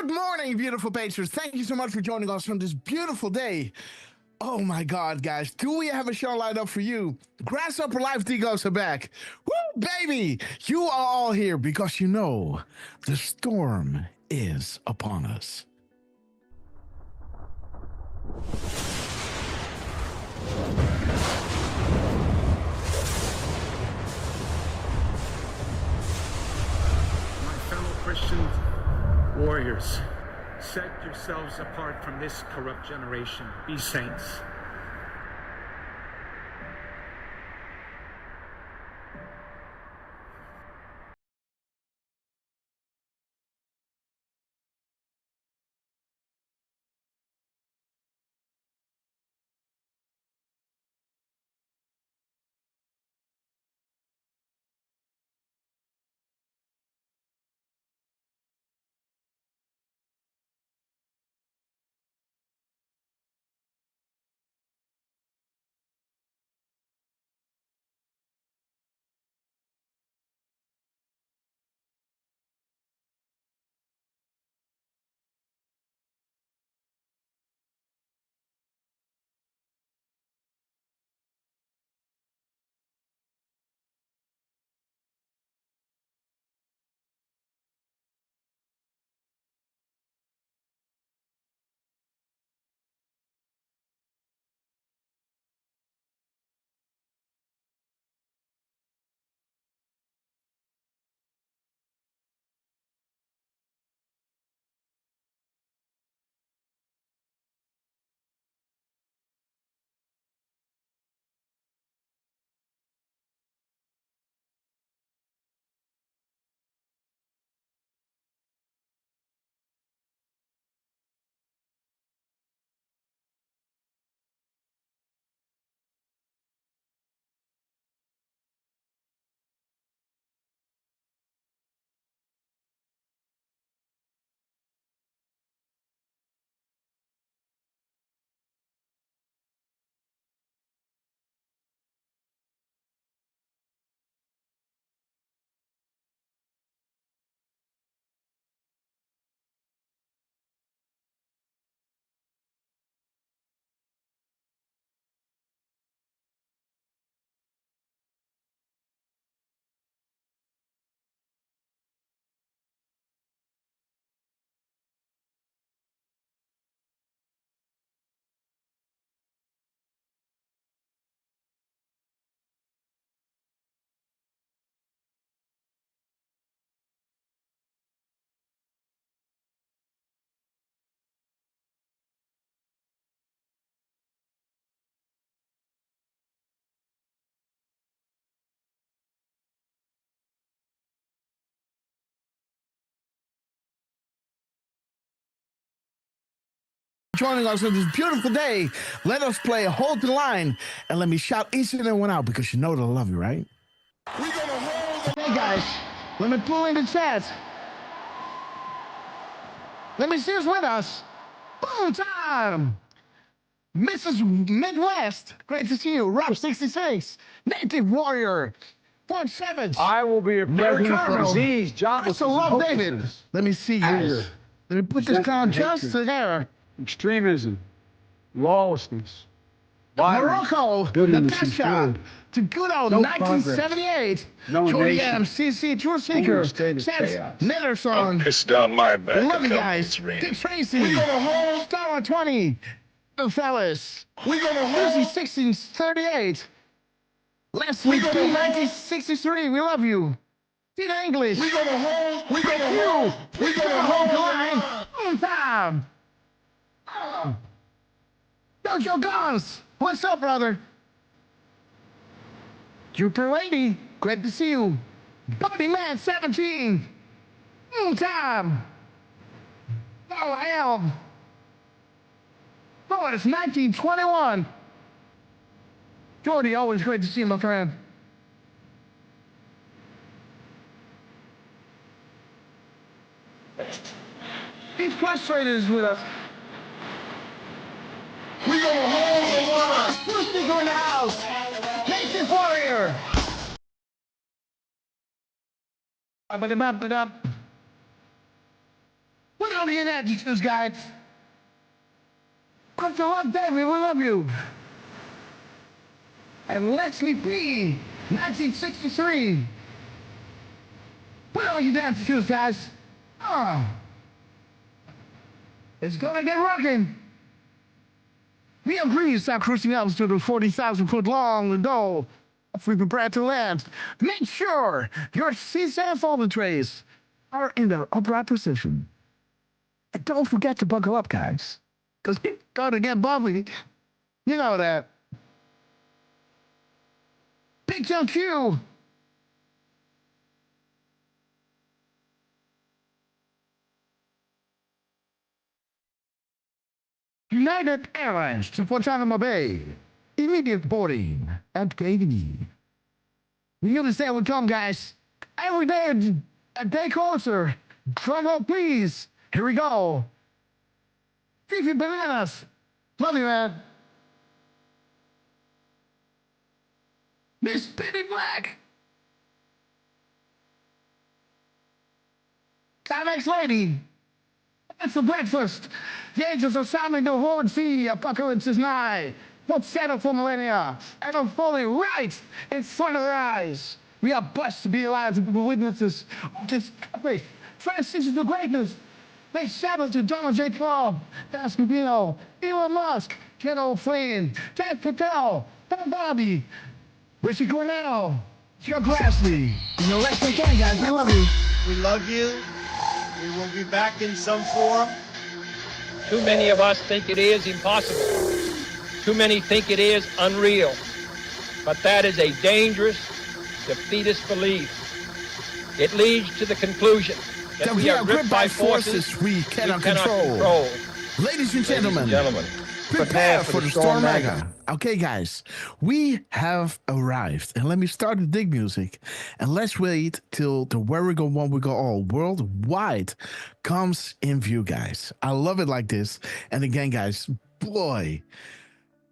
Good morning, beautiful patrons. Thank you so much for joining us on this beautiful day. Oh my God, guys, do we have a show lined up for you? Grasshopper Live Decodes are back. Woo, baby! You are all here because you know the storm is upon us. My fellow Christian warriors, set yourselves apart from this corrupt generation. Be saints. Joining us on this beautiful day. Let us play Hold the Line, and let me shout each and every one out because you know that I love you, right? We're gonna hold the Hey guys, let me pull in the chat. Let me see who's with us. Boom time! Mrs. Midwest, great to see you. Rob 66, Native Warrior, Point Savage. I will be a president for disease, jobless, I love David. Let me see here. Let me put this down just there. extremism, lawlessness, violence, Morocco, Natasha, to good old 1978. Jordy NRCC, True Seeker, Sets, Netherson. Piss down my back. Love you guys. Dick Tracy, Star 20, the fellas. We're gonna hold Lucy 1638. Leslie P 1963. We love you. Tina English. We're gonna hold. We're gonna hold. We're gonna hold the line. On time. Dojo Guns. What's up, brother? Jupiter Lady. Great to see you. Buddy Man 17. On time. Oh, hell. Oh, it's 1921. Jordy, always great to see you, my friend. He's frustrated is with us. We're gonna hold the line. First speaker in the house. Native Warrior. We're gonna all the NRCC guys. Come to love David, we love you. And Leslie P, 1963. Put on your dance shoes, guys. Oh. It's gonna get rocking. We agree to start cruising up to the 40,000-foot long window. If we prepare to land, make sure your seats and folding trays are in the upright position. And don't forget to buckle up, guys, because it's gonna get bumpy. You know that. Big John Q. United Airlines to Guantanamo Bay. Immediate boarding at KD. You understand what's come, guys? Every day a day closer. Drum up, please. Here we go. Fifi Bananas. Love you, man. Miss Penny Black. Timex Lady. That's for breakfast. The angels are sounding the horn. See, apocalypse is nigh. What's settled for millennia? And unfolding right in front of their eyes. We are blessed to be alive to be witnesses of this epic transition to greatness. They shout to Donald J. Trump, Dan Scavino, Elon Musk, General Flynn, Ted Patel, Tom Bobby, Richard Cornell, Chuck Grassley. You know, let's again, guys. I love you. We love you. We will be back in some form. Too many of us think it is impossible. Too many think it is unreal. But that is a dangerous, defeatist belief. It leads to the conclusion that we are gripped by forces we cannot control. Ladies and gentlemen, prepare for the Storm Mega. Okay, guys, we have arrived. And let me start the dig music. And let's wait till the Where We Go, One We Go All worldwide comes in view, guys. I love it like this. And again, guys, boy,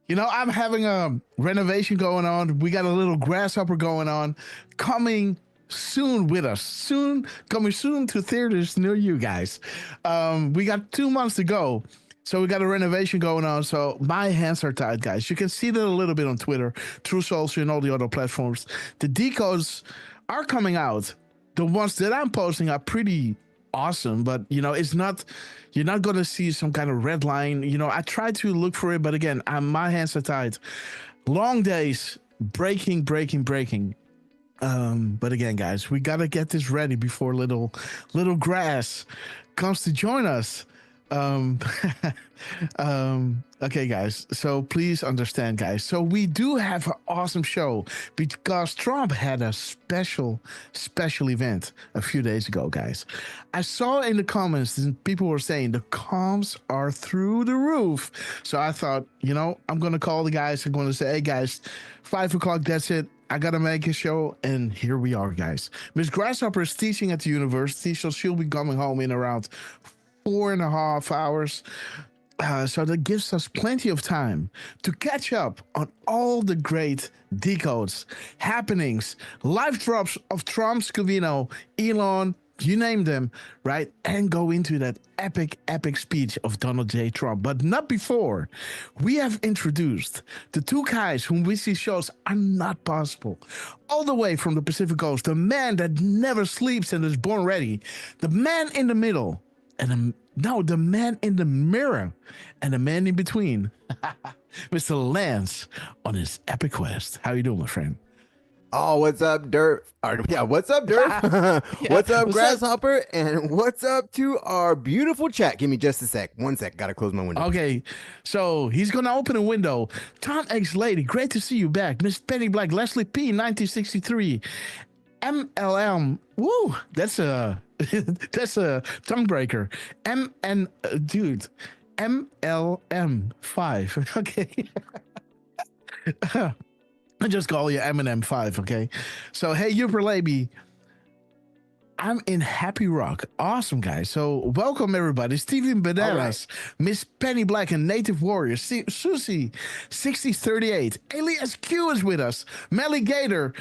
you know, I'm having a renovation going on. We got a little Grasshopper going on. Coming soon with us. Coming soon to theaters near you guys. We got 2 months to go. So we got a renovation going on. So my hands are tied, guys. You can see that a little bit on Twitter, True Social, and all the other platforms. The decodes are coming out. The ones that I'm posting are pretty awesome, but you know, it's not, you're not going to see some kind of red line. You know, I try to look for it, but again, my hands are tied. Long days, breaking. But again, guys, we got to get this ready before little grass comes to join us. Okay, guys, so please understand, guys. So we do have an awesome show because Trump had a special event a few days ago, guys. I saw in the comments and people were saying the comms are through the roof. So I thought, you know, I'm going to call the guys. I'm going to say, hey, guys, 5 o'clock, that's it. I got to make a show, and here we are, guys. Miss Grasshopper is teaching at the university, so she'll be coming home in around 4.5 hours. So that gives us plenty of time to catch up on all the great decodes, happenings, live drops of Trump, Scavino, Elon, you name them, right? And go into that epic speech of Donald J. Trump. But not before. We have introduced the 2 guys whom we see shows are not possible. All the way from the Pacific Coast, the man that never sleeps and is born ready, the man in the middle, and the man in the mirror, and the man in between, Mr. Lance on his epic quest. How you doing, my friend? Oh, what's up, Dirt? Yeah, what's up, Dirt? What's up, Grasshopper? And what's up to our beautiful chat? Give me just a sec. 1 sec. Gotta close my window. Okay, so he's gonna open a window. Tom X Lady, great to see you back. Miss Penny Black, Leslie P, 1963. MLM, woo, that's a tongue breaker. Dude, MLM5. Okay. I just call you Eminem 5, okay? So, hey, Uber Lady, I'm in Happy Rock. Awesome, guys. So welcome everybody. Steven Benelas, Miss Penny Black and Native Warrior, Susie, 6038. Alias Q is with us. Melly Gator,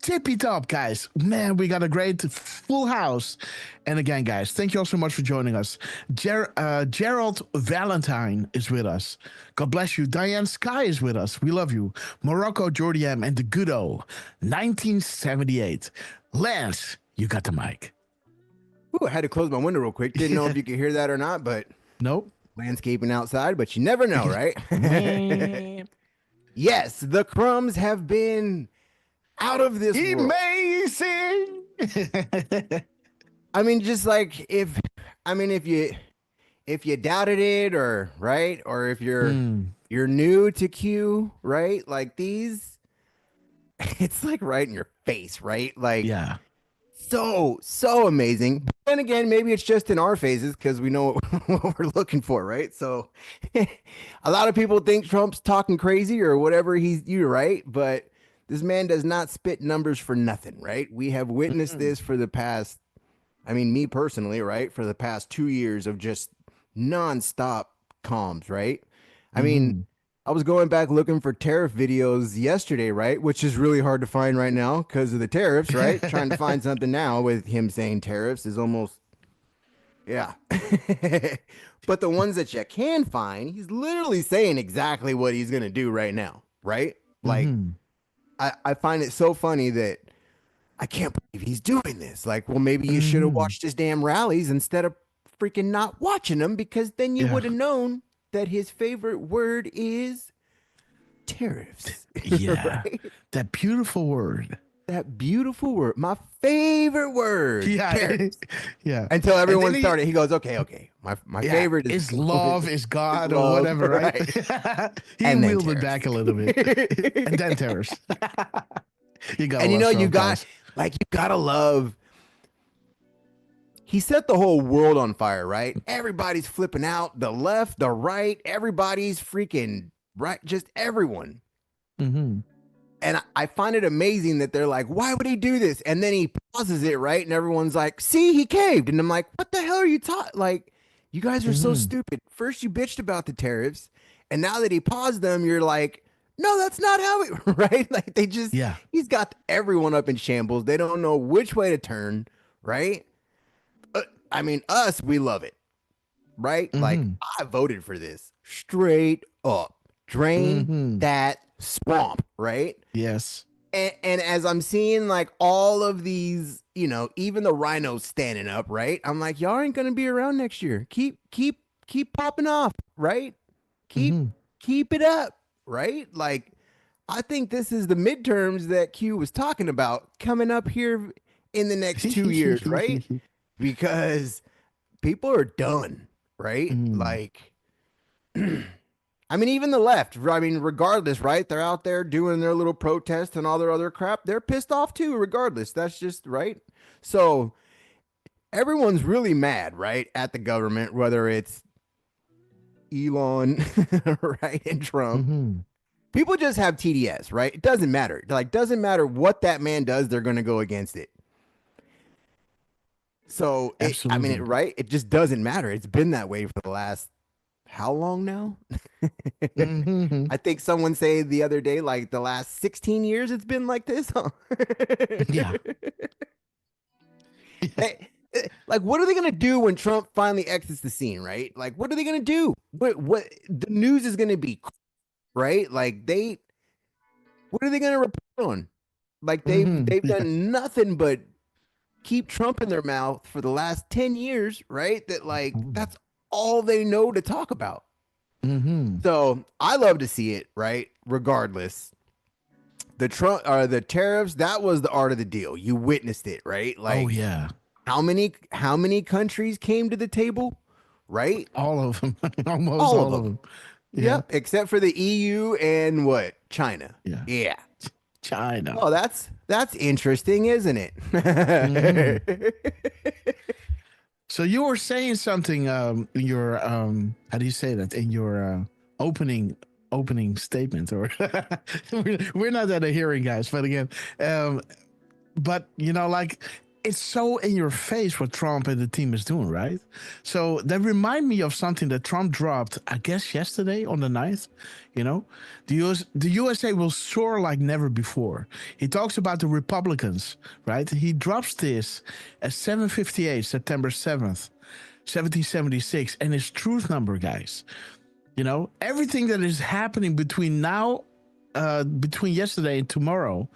Tippy Top, guys. Man, we got a great full house. And again, guys, thank you all so much for joining us. Gerald Valentine is with us. God bless you. Diane Sky is with us. We love you. Morocco, Jordy M, and the good old 1978. Lance, you got the mic. Ooh, I had to close my window real quick. Didn't know if you could hear that or not, but Nope. landscaping outside, but you never know, right? Yes, the crumbs have been out of this world. Amazing. I mean, just like if you doubted it, or right, or if you're new to Q, right? Like these, it's like right in your face, right? Like Yeah. so amazing. But then again, maybe it's just in our phases because we know what we're looking for, right? So a lot of people think Trump's talking crazy or whatever you're right, but this man does not spit numbers for nothing, right? We have witnessed this for the past, I mean, me personally, right? For the past 2 years of just nonstop comms, right? I mean, I was going back looking for tariff videos yesterday, right? Which is really hard to find right now because of the tariffs, right? Trying to find something now with him saying tariffs is almost, yeah. But the ones that you can find, he's literally saying exactly what he's going to do right now, right? Like, I find it so funny that I can't believe he's doing this. Like, well, maybe you should have watched his damn rallies instead of freaking not watching them, because then you would have known that his favorite word is tariffs. Yeah. Right? That beautiful word. That beautiful word. My favorite word. Yeah. Tariffs. Yeah. Until everyone then he- started, he goes, okay. My favorite is love, is God, love, or whatever, right? He And then wheeled it tariffs. back a little bit. And then tariffs. You got And you know, Trump, guys. you gotta love. He set the whole world on fire, right? Everybody's flipping out, the left, the right, everybody's freaking right, just everyone. And I find it amazing that they're like, why would he do this? And then he pauses it, right? And everyone's like, see, he caved. And I'm like, what the hell are you talking? Like, you guys are so stupid. First you bitched about the tariffs, and now that he paused them, you're like, no, that's not how it, right? Like they just, he's got everyone up in shambles. They don't know which way to turn, right? I mean, we love it, right? Like I voted for this straight up. Drain that swamp, right? Yes. And as I'm seeing like all of these, you know, even the rhinos standing up, right? I'm like, y'all ain't gonna be around next year. Keep popping off, right? Keep it up, right? Like, I think this is the midterms that Q was talking about coming up here in the next 2 years, right? Because people are done, right? Like, I mean, even the left, I mean, regardless, right? They're out there doing their little protests and all their other crap. They're pissed off too, regardless. That's just right. So everyone's really mad, right? At the government, whether it's Elon, right? And Trump. People just have TDS, right? It doesn't matter. Like, doesn't matter what that man does, they're going to go against it. So, I mean, right? It just doesn't matter. It's been that way for the last, how long now? I think someone said the other day, like the last 16 years, it's been like this, huh? Yeah. Hey, like, what are they going to do when Trump finally exits the scene, right? Like, what are they going to do? What the news is going to be, right? Like, what are they going to report on? Like, they've done nothing but keep Trump in their mouth for the last 10 years, right? That, like, that's all they know to talk about. So I love to see it, right? Regardless, the tariffs, that was the art of the deal. You witnessed it, right? Like, oh yeah. How many countries came to the table, right? All of them. Almost all of them. Yeah. Yep, except for the EU and what? China. Yeah. China. Oh, that's interesting, isn't it? So you were saying something in your how do you say that, in your opening statement, or we're not at a hearing, guys, but again, but you know, like, it's so in your face what Trump and the team is doing, right? So that remind me of something that Trump dropped, I guess yesterday on the 9th. You know, the USA will soar like never before. He talks about the Republicans, right? He drops this at 7:58, September 7th, 1776, and his truth number, guys. You know, everything that is happening between now, between yesterday and tomorrow,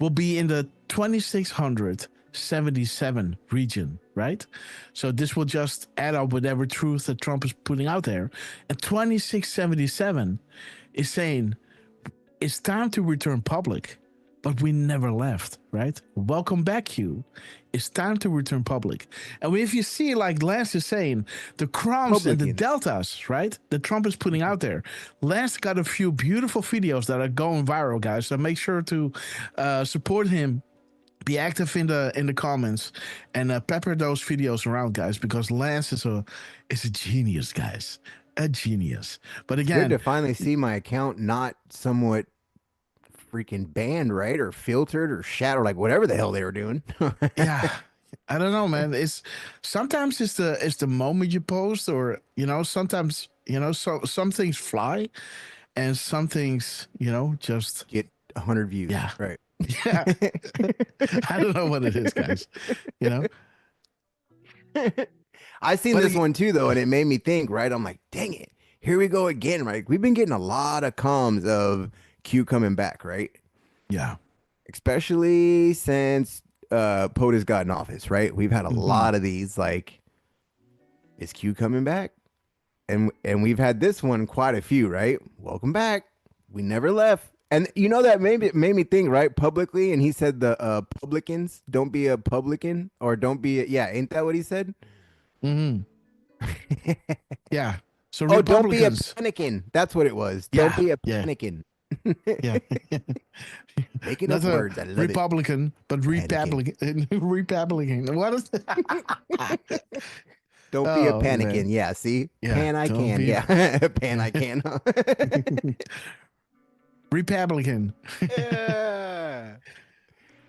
will be in the 2677 region, right? So this will just add up whatever truth that Trump is putting out there. And 2677 is saying it's time to return public, but we never left, right? Welcome back, Hugh. It's time to return public. And if you see, like Lance is saying, the crumbs and the deltas, right, that Trump is putting out there. Lance got a few beautiful videos that are going viral, guys. So make sure to support him. Be active in the comments and pepper those videos around, guys, because Lance is a genius, guys. A genius. But again, good to finally see my account not somewhat freaking banned, right, or filtered or shadowed, like whatever the hell they were doing. Yeah, I don't know, man. Sometimes it's the moment you post, or sometimes so some things fly, and some things just get 100 views. Yeah, right. Yeah, I don't know what it is, guys. I seen this one too, though, and it made me think. Right, I'm like, dang it, here we go again. Right, we've been getting a lot of comms of Q coming back, right? Yeah. Especially since POTUS got in office, right? We've had a lot of these, like, is Q coming back? And we've had this one quite a few, right? Welcome back. We never left. And that made me think, right? Publicly, and he said the publicans, don't be a publican, or don't be ain't that what he said? Yeah. So don't be a panicking. That's what it was. Yeah, don't be a panicking. Yeah. Making up words. I love Republican, but Republican. Republican. What is that? Don't be a panicking. Man. Yeah, see? Yeah, pan I can. Yeah. Pan I can. Republican. Yeah.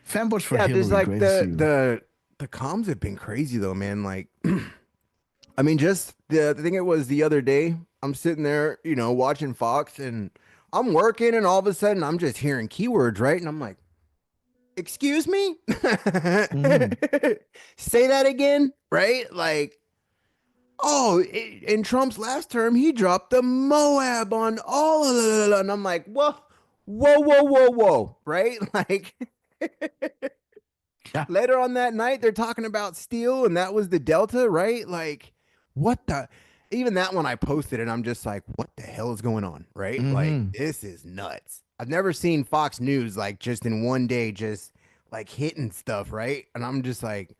Fanboys for Hillary. There's like the comms have been crazy though, man. Like I mean, just the thing, it was the other day, I'm sitting there, watching Fox, and I'm working, and all of a sudden I'm just hearing keywords, right? And I'm like, excuse me? Say that again, right? Like, in Trump's last term, he dropped the Moab on all of the, and I'm like, whoa, right? Like, later on that night, they're talking about steel, and that was the Delta, right? Like, what the? Even that one I posted, and I'm just like, what the hell is going on, right? Like, this is nuts. I've never seen Fox News, like, just in one day, just, like, hitting stuff, right? And I'm just like,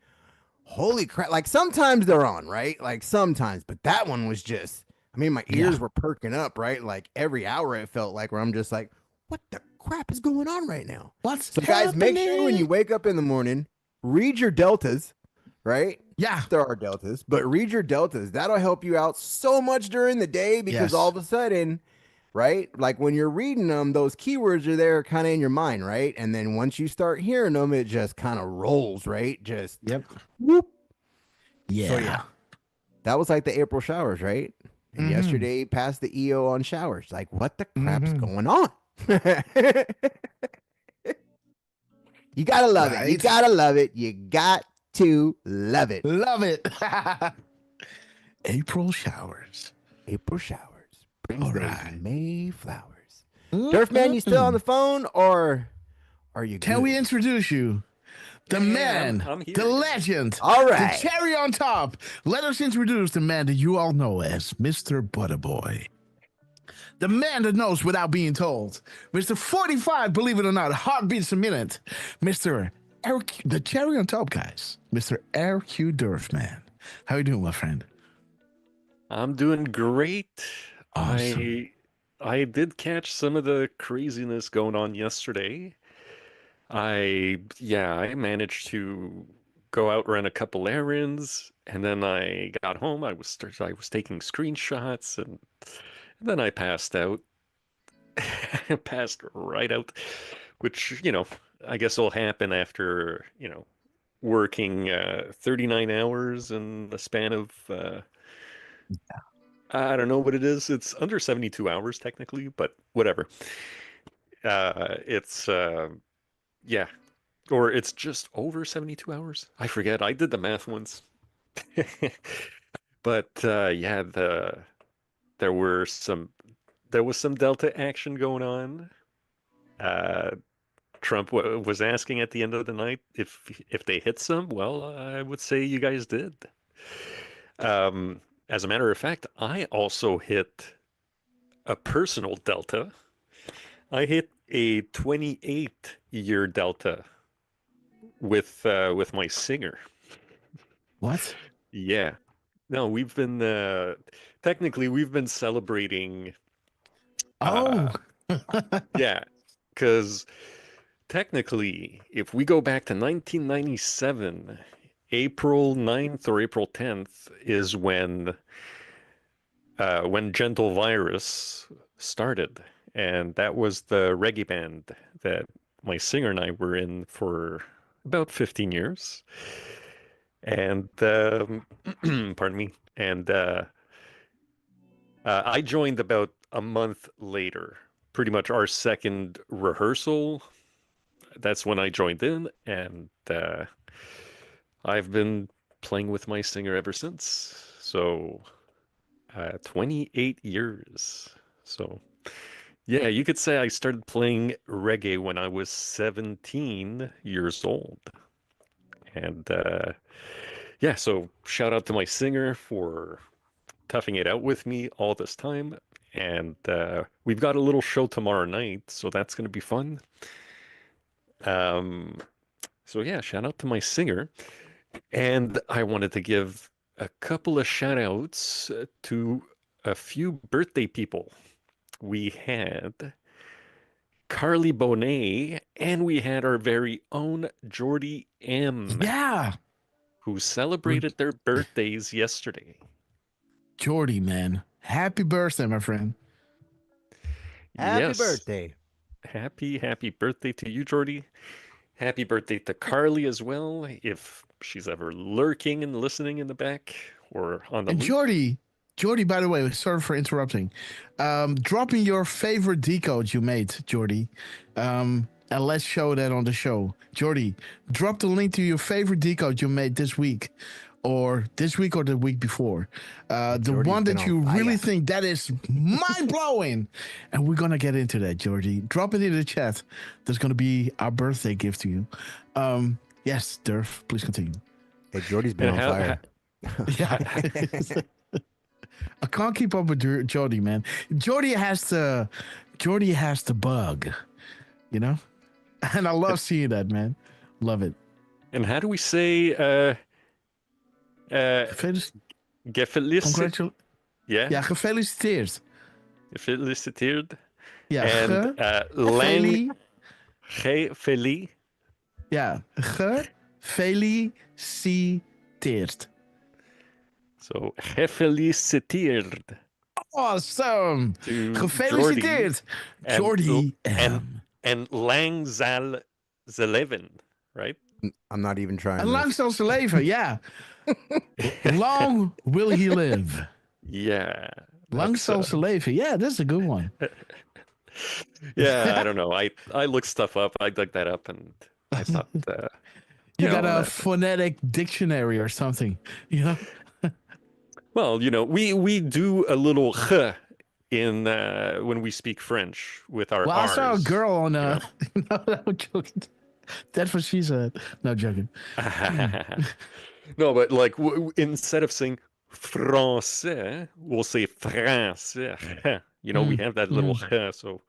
holy crap. Like, sometimes they're on, right? Like, sometimes. But that one was just, I mean, my ears were perking up, right? Like, every hour it felt like, where I'm just like, what the crap is going on right now? What's happening? Guys, make sure when you wake up in the morning, read your deltas, right? Yeah. There are deltas, but read your deltas. That'll help you out so much during the day, because all of a sudden, right? Like, when you're reading them, those keywords are there kind of in your mind, right? And then once you start hearing them, it just kind of rolls, right? Just whoop. Yeah. So, that was like the April showers, right? And yesterday passed the EO on showers. Like, what the crap's going on? You gotta love it. You gotta love it. You got to love it. Love it. April showers. April showers. Brings those May flowers. Durfman, you still on the phone, or are you? Can we introduce you? The man, the legend, all right, the cherry on top. Let us introduce the man that you all know as Mr. Butterboy. The man that knows without being told. Mr. 45, believe it or not, heartbeats a minute. Mr. Eric, the cherry on top, guys. Mr. RQ Durfman. How you doing, my friend? I'm doing great. Awesome. I did catch some of the craziness going on yesterday. I managed to go out, run a couple errands, and then I got home. I was taking screenshots, and then I passed out. Passed right out, which, I guess will happen after, working 39 hours in the span of I don't know what it is. It's under 72 hours technically, but whatever. It's yeah, or it's just over 72 hours. I forget. I did the math once. But yeah, there were some there was some Delta action going on. Uh, Trump was asking at the end of the night if they hit some. Well, I would say you guys did. As a matter of fact, I also hit a personal Delta. I hit a 28-year Delta with my singer. What? Yeah. No, we've been technically we've been celebrating. Oh. Yeah, because technically, if we go back to 1997, April 9th or April 10th is when Gentle Virus started, and that was the reggae band that my singer and I were in for about 15 years. And pardon me. And I joined about a month later, pretty much our second rehearsal. That's when I joined in, and I've been playing with my singer ever since. So 28 years. So yeah, you could say I started playing reggae when I was 17 years old. And yeah, so shout out to my singer for toughing it out with me all this time. And we've got a little show tomorrow night, so that's going to be fun. So yeah, shout out to my singer. And I wanted to give a couple of shout outs to a few birthday people. We had Carly Bonet, and we had our very own Jordy M, Yeah. who celebrated their birthdays yesterday. Jordy, man. Happy birthday, my friend. Happy Yes. birthday. Happy birthday to you, Jordy. Happy birthday to Carly as well, if she's ever lurking and listening in the back or on the And loop. Jordy, by the way, sorry for interrupting. Drop me your favorite decode you made, Jordy. And let's show that on the show. Jordy, drop the link to your favorite decode you made this week or the week before. The Jordy's one been that on you really fire. think that is mind-blowing. And we're going to get into that, Jordy. Drop it in the chat. That's going to be our birthday gift to you. Yes, Durf, please continue. Hey, Jordy's been And on fire. Yeah. I can't keep up with Jordy, man. Jordy has the bug, you know? And I love seeing that, man. Love it. And how do we say gefeliciteerd? Yeah. Ja, gefeliciteerd. Gefeliciteerd. Ja, And lang gefeli. Ja, gefeliciteerd. So gefeliciteerd. Awesome. To Gefeliciteerd. Jordy M. And lang zal ze leven, right? I'm not even trying. En lang zal ze leven, ja. Long will he live. Yeah. Lang zal ze leven. Yeah, that's a good one. Yeah, I don't know. I looked stuff up. I dug that up, and I thought you got a phonetic dictionary or something, you know? Well, you know, we do a little "g" in when we speak French with our Well, R's. I saw a girl on know? no, I'm joking. That's what she said. No, joking. No, but like instead of saying français, we'll say français. You know, we have that little "g", so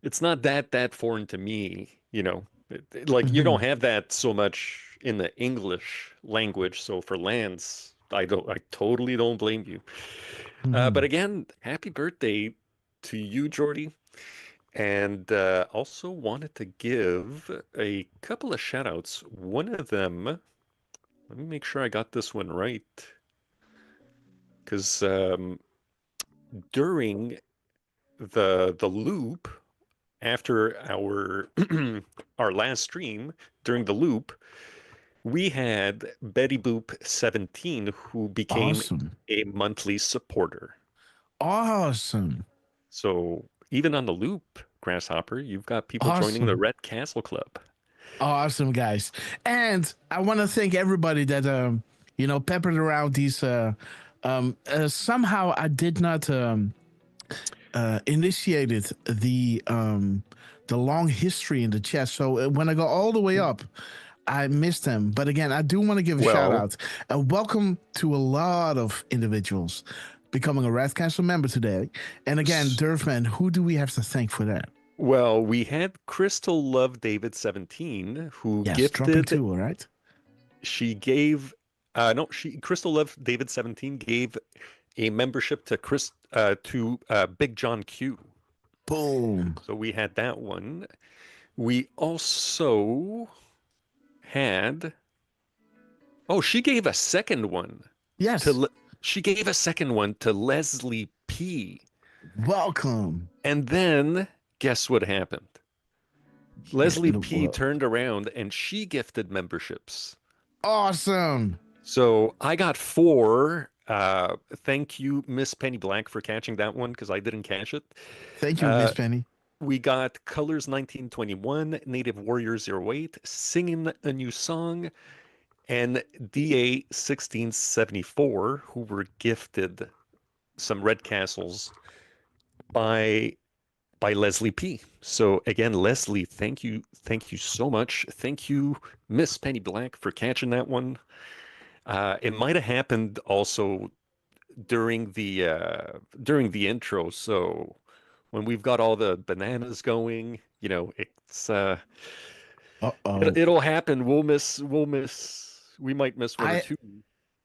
it's not that foreign to me. You know, like you don't have that so much in the English language. So for Lance, I totally don't blame you. But again, happy birthday to you, Jordy. And also wanted to give a couple of shout outs. One of them, let me make sure I got this one right. Because during the loop, after our our last stream, during the loop, we had Betty Boop 17, who became Awesome. a monthly supporter. Awesome. So even on the loop, Grasshopper, you've got people joining the Awesome. Red Castle Club. Awesome, guys. And I want to thank everybody that peppered around these somehow I did not initiated the long history in the chat. So when I go all the way up, I missed them. But again, I do want to give a shout out and welcome to a lot of individuals becoming a Red Castle member today. And again, Durfman, who do we have to thank for that? Well, we had Crystal Love David 17, who dropping gifted. two, all right. She gave Crystal Love David 17 gave a membership to Big John Q. Boom. So we had that one. We also had. Oh, she gave a second one. Yes. She gave a second one to Leslie P. Welcome. And then guess what happened? Leslie P turned around and she gifted memberships. Awesome. So I got 4. Thank you, Miss Penny Black, for catching that one because I didn't catch it. Thank you, Miss Penny. We got Colors 1921, Native Warrior 08, Singing a New Song, and DA 1674, who were gifted some Red Castles by Leslie P. So again, Leslie, thank you so much. Thank you, Miss Penny Black, for catching that one. It might have happened also during the intro. So when we've got all the bananas going, it's it'll happen. We might miss one or two.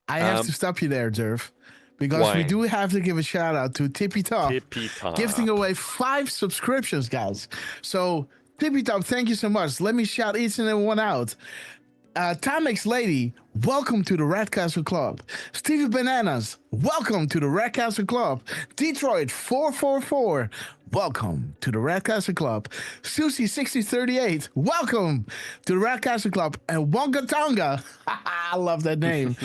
I have to stop you there, Jerv, because we do have to give a shout out to Tippy Top, gifting away 5 subscriptions, guys. So Tippy Top, thank you so much. Let me shout each and every one out. Timex Lady, welcome to the Red Castle Club. Stevie Bananas, welcome to the Red Castle Club. Detroit 444, welcome to the Red Castle Club. Susie 6038, welcome to the Red Castle Club. And Wonga Tonga, I love that name.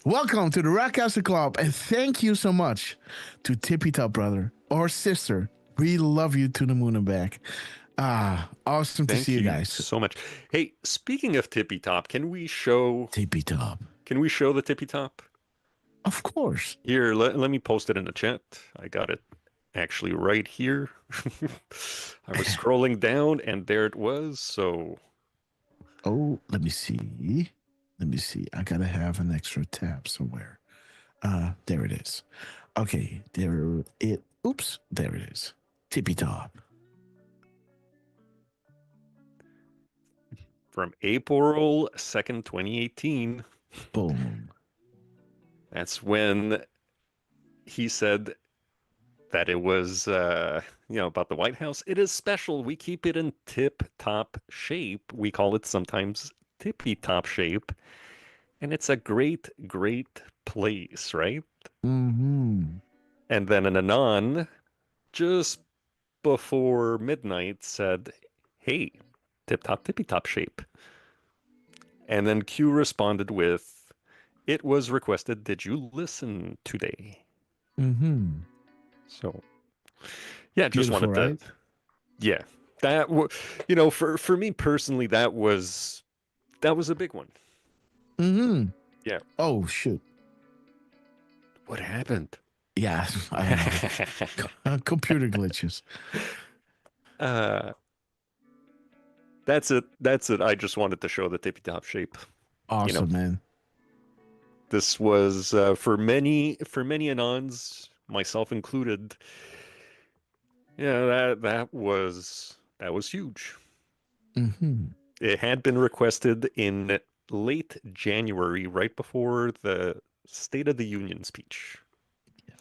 Welcome to the Red Castle Club. And thank you so much to Tippy Top brother or sister. We love you to the moon and back. Awesome to see you guys so much. Hey, speaking of Tippy Top, can we show Tippy Top? Can we show the Tippy Top? Of course. Here, let me post it in the chat. I got it actually right here. I was scrolling down and there it was. So, let me see. I gotta have an extra tab somewhere. There it is. Okay, there it is. Tippy Top. From April 2nd, 2018. Boom. That's when he said that it was, about the White House. It is special. We keep it in tip-top shape. We call it sometimes tippy-top shape. And it's a great, great place, right? Mm-hmm. And then an Anon, just before midnight, said, hey, tip-top, tippy-top shape. And then Q responded with, it was requested, did you listen today? Mm-hmm. So, yeah, just wanted to... Right? Yeah. That, for me personally, that was a big one. Mm-hmm. Yeah. Oh, shoot. What happened? Yeah, I know. Computer glitches. That's it. I just wanted to show the tippy top shape. Awesome, man. This was for many Anons, myself included. Yeah, that was huge. Mm-hmm. It had been requested in late January, right before the State of the Union speech. Yeah.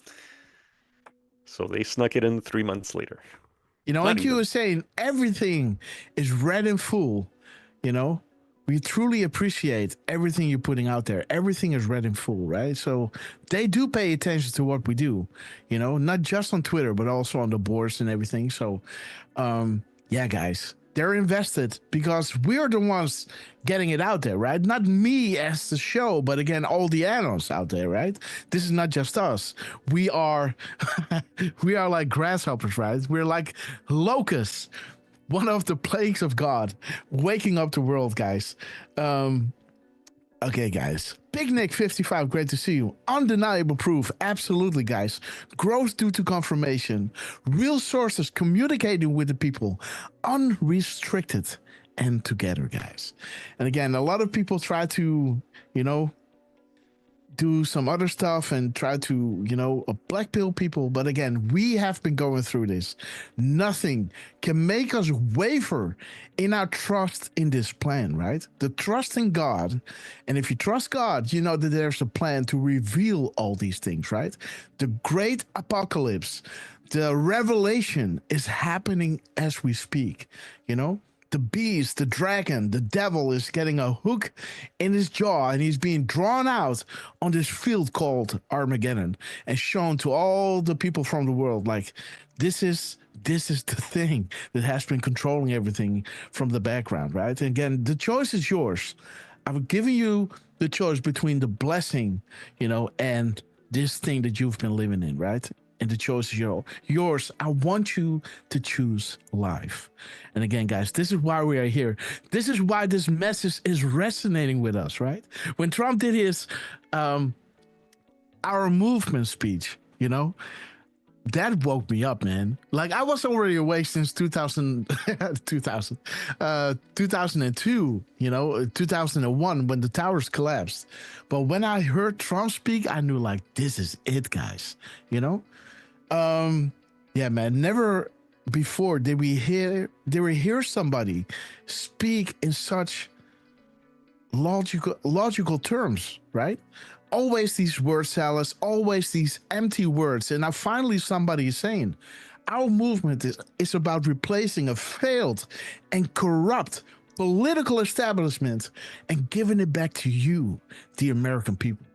So they snuck it in 3 months later. Like you were saying, everything is red and full. We truly appreciate everything you're putting out there. Everything is red and full, right? So they do pay attention to what we do, not just on Twitter, but also on the boards and everything. So, yeah, guys, They're invested because we're the ones getting it out there, right? Not me as the show, but again, all the animals out there, right? This is not just us. We are, we are like grasshoppers, right? We're like locusts, one of the plagues of God, waking up the world, guys. Okay, guys. Big Nick 55, great to see you. Undeniable proof, absolutely, guys. Growth due to confirmation. Real sources communicating with the people. Unrestricted and together, guys. And again, a lot of people try to, do some other stuff and try to, black pill people. But again, we have been going through this. Nothing can make us waver in our trust in this plan, right? The trust in God. And if you trust God, you know that there's a plan to reveal all these things, right? The great apocalypse, the revelation is happening as we speak, The beast, the dragon, the devil is getting a hook in his jaw and he's being drawn out on this field called Armageddon and shown to all the people from the world like this is the thing that has been controlling everything from the background, right? And again, the choice is yours. I've given you the choice between the blessing, and this thing that you've been living in, right? And the choice is yours. I want you to choose life. And again, guys, this is why we are here. This is why this message is resonating with us, right? When Trump did his our movement speech, that woke me up, man. Like I was already awake since 2002, 2001 when the towers collapsed. But when I heard Trump speak, I knew like, this is it, guys, yeah, man, never before did we hear somebody speak in such logical terms, right? Always these word salads, always these empty words. And now finally somebody is saying, our movement is about replacing a failed and corrupt political establishment and giving it back to you, the American people.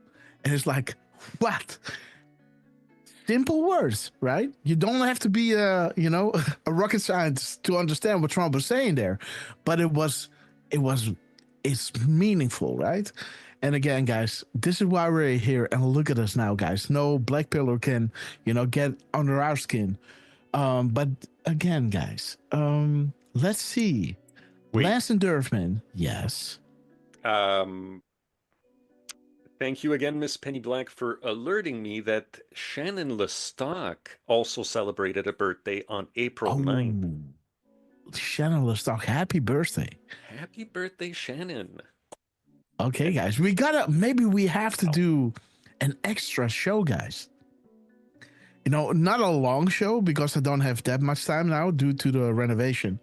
And it's like, what? Simple words, right? You don't have to be a rocket scientist to understand what Trump was saying there, but it's meaningful, right? And again, guys, this is why we're here. And look at us now, guys. No black pillar can, get under our skin. But again, guys, let's see. Wait. Lance and Durfman, yes. Thank you again, Miss Penny Black, for alerting me that Shannon Lestock also celebrated a birthday on April 9th. Shannon Lestock, happy birthday. Happy birthday, Shannon. Okay, guys, maybe we have to do an extra show, guys. Not a long show because I don't have that much time now due to the renovation,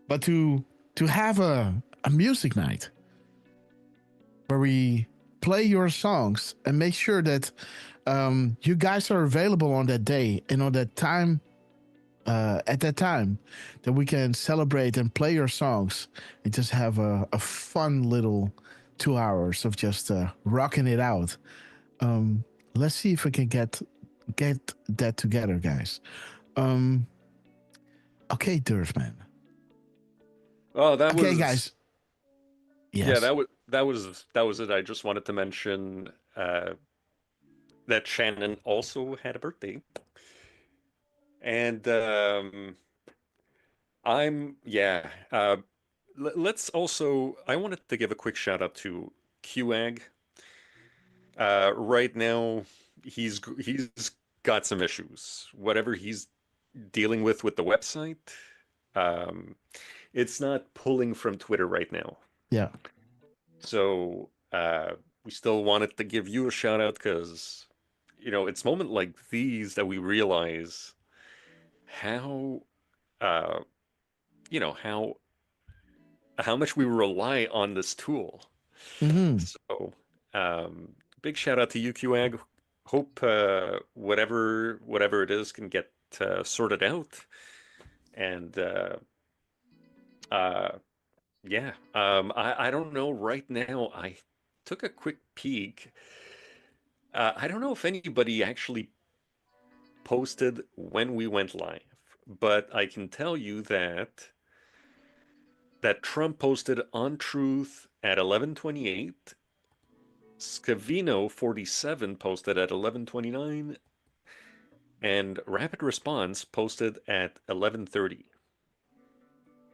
but to have a music night where we play your songs and make sure that you guys are available on that day and on that time, at that time, that we can celebrate and play your songs and just have a fun little 2 hours of just rocking it out. Let's see if we can get that together, guys. Okay, Durfman. Oh, okay, guys. Yes. Yeah, that was it. I just wanted to mention that Shannon also had a birthday, and let's also. I wanted to give a quick shout out to QAG. Right now, he's got some issues. Whatever he's dealing with the website, it's not pulling from Twitter right now. Yeah. So we still wanted to give you a shout out because, it's moments like these that we realize how, how much we rely on this tool. Mm-hmm. So big shout out to you, QAG. Hope whatever it is can get sorted out. And I don't know right now. I took a quick peek. I don't know if anybody actually posted when we went live, but I can tell you that that Trump posted on Truth at 11:28. Scavino 47 posted at 11:29, and Rapid Response posted at 11:30.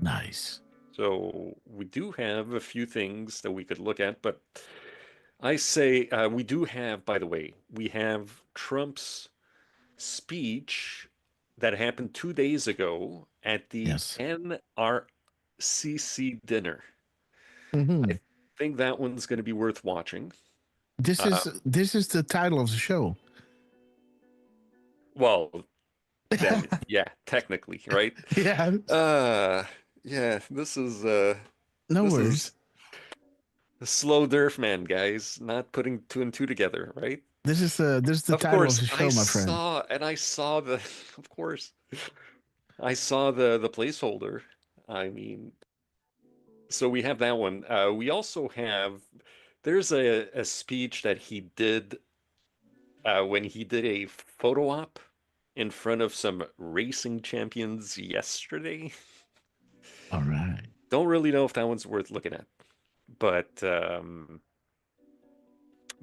Nice. So we do have a few things that we could look at, but I say we do have, by the way, we have Trump's speech that happened 2 days ago at the Yes. NRCC dinner. Hmm. I think that one's going to be worth watching. This is the title of the show. Well, then, yeah, technically, right? Yeah. Yeah, this is No this worries. is the slow Durf man, guys, not putting two and two together, right? This is the Of title course, of the show, my friend. I saw the, of course, I saw the placeholder. I mean, so we have that one. We also have, there's a speech that he did when he did a photo op in front of some racing champions yesterday. All right. Don't really know if that one's worth looking at, but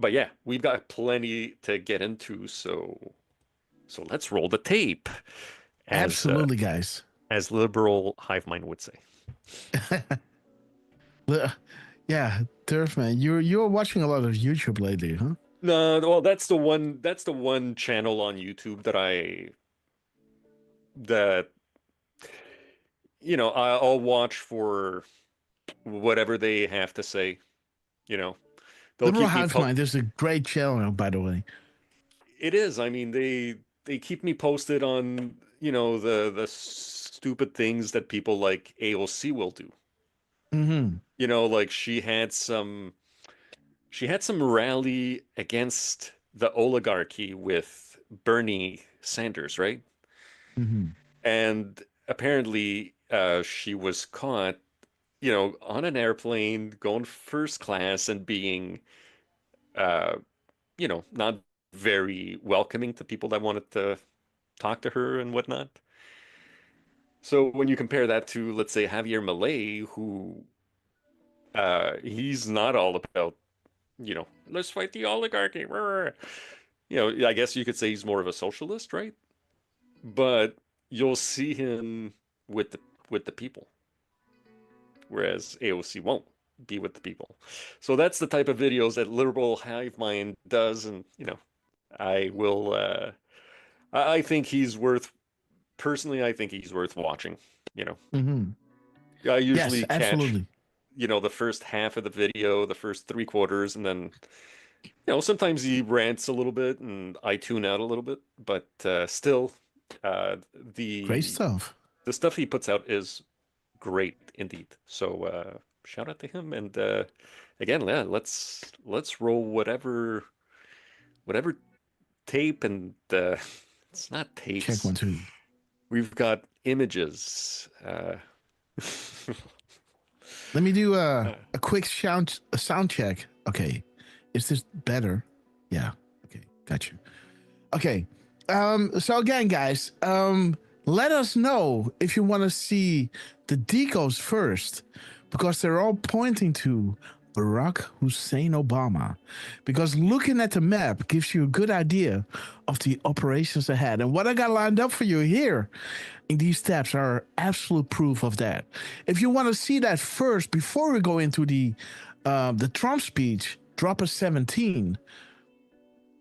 yeah, we've got plenty to get into. So let's roll the tape, Absolutely, guys. as liberal hive mind would say. Yeah, Turf man, you're watching a lot of YouTube lately, huh? No, well, that's the one channel on YouTube that I'll watch for whatever they have to say. They'll Liberal keep me Hive Mind is a great channel, by the way. It is. I mean, they keep me posted on, the stupid things that people like AOC will do. Mm-hmm. Like she had some rally against the oligarchy with Bernie Sanders, right? Mm-hmm. And apparently she was caught, on an airplane going first class and being not very welcoming to people that wanted to talk to her and whatnot. So when you compare that to, let's say, Javier Milei, who he's not all about, let's fight the oligarchy. I guess you could say he's more of a socialist, right? But you'll see him with the people, whereas AOC won't be with the people. So that's the type of videos that liberal hive mind does, and I will. I think he's worth. Personally, I think he's worth watching. Mm-hmm. I usually Yes, catch absolutely. the first half of the video, the first 3/4, and then sometimes he rants a little bit, and I tune out a little bit. But still, Great stuff. the stuff he puts out is great indeed. So shout out to him, and again, yeah, let's roll whatever tape, and it's not tapes. Check 1, 2. We've got images. Let me do a quick sound check. Okay, is this better? Yeah. Okay, got you. Okay. So again, guys, let us know if you want to see the decodes first, because they're all pointing to Barack Hussein Obama, because looking at the map gives you a good idea of the operations ahead. And what I got lined up for you here in these steps are absolute proof of that. If you want to see that first before we go into the Trump speech, drop a 17.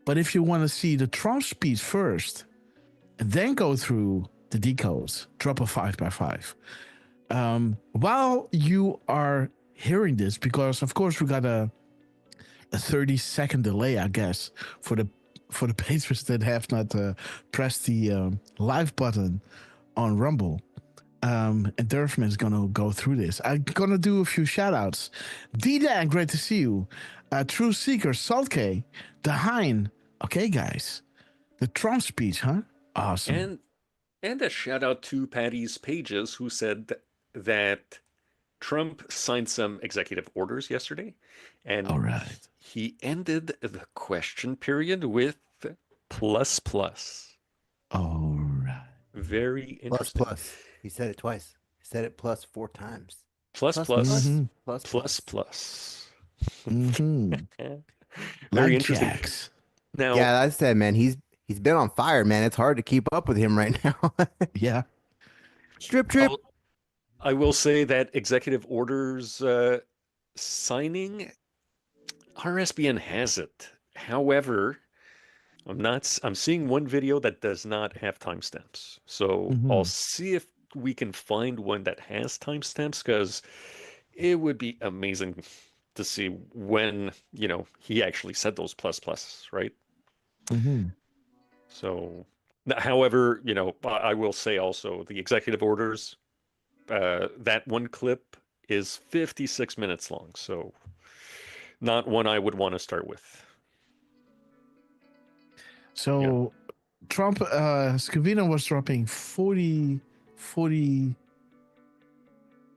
But if you want to see the Trump speech first and then go through the decodes, drop a 5x5. While you are hearing this, because of course we got a 30-second delay, I guess, for the patrons that have not pressed the live button on Rumble. And Durfman is gonna go through this. I'm gonna do a few shout outs. D-Dan, great to see you. True Seeker, Saltk, the Hein. Okay, guys. The Trump speech, huh? Awesome. And a shout out to Patty's Pages, who said that Trump signed some executive orders yesterday, and all right, he ended the question period with plus. All right. Very interesting. Plus. He said it twice. He said it plus 4 times. Plus Plus, plus Mhm. plus, plus plus. Mhm. Very Like interesting. Jax. Now, Yeah, I said, man, he's been on fire, man. It's hard to keep up with him right now. Yeah. Strip trip. I will say that executive orders signing, RSBN has it. However, I'm seeing one video that does not have timestamps. So I'll Mhm. see if we can find one that has timestamps because it would be amazing to see when, he actually said those plus plus, right? Mhm. So, however, I will say also the executive orders, that one clip is 56 minutes long. So, not one I would want to start with. So Trump, Scavino was dropping 40.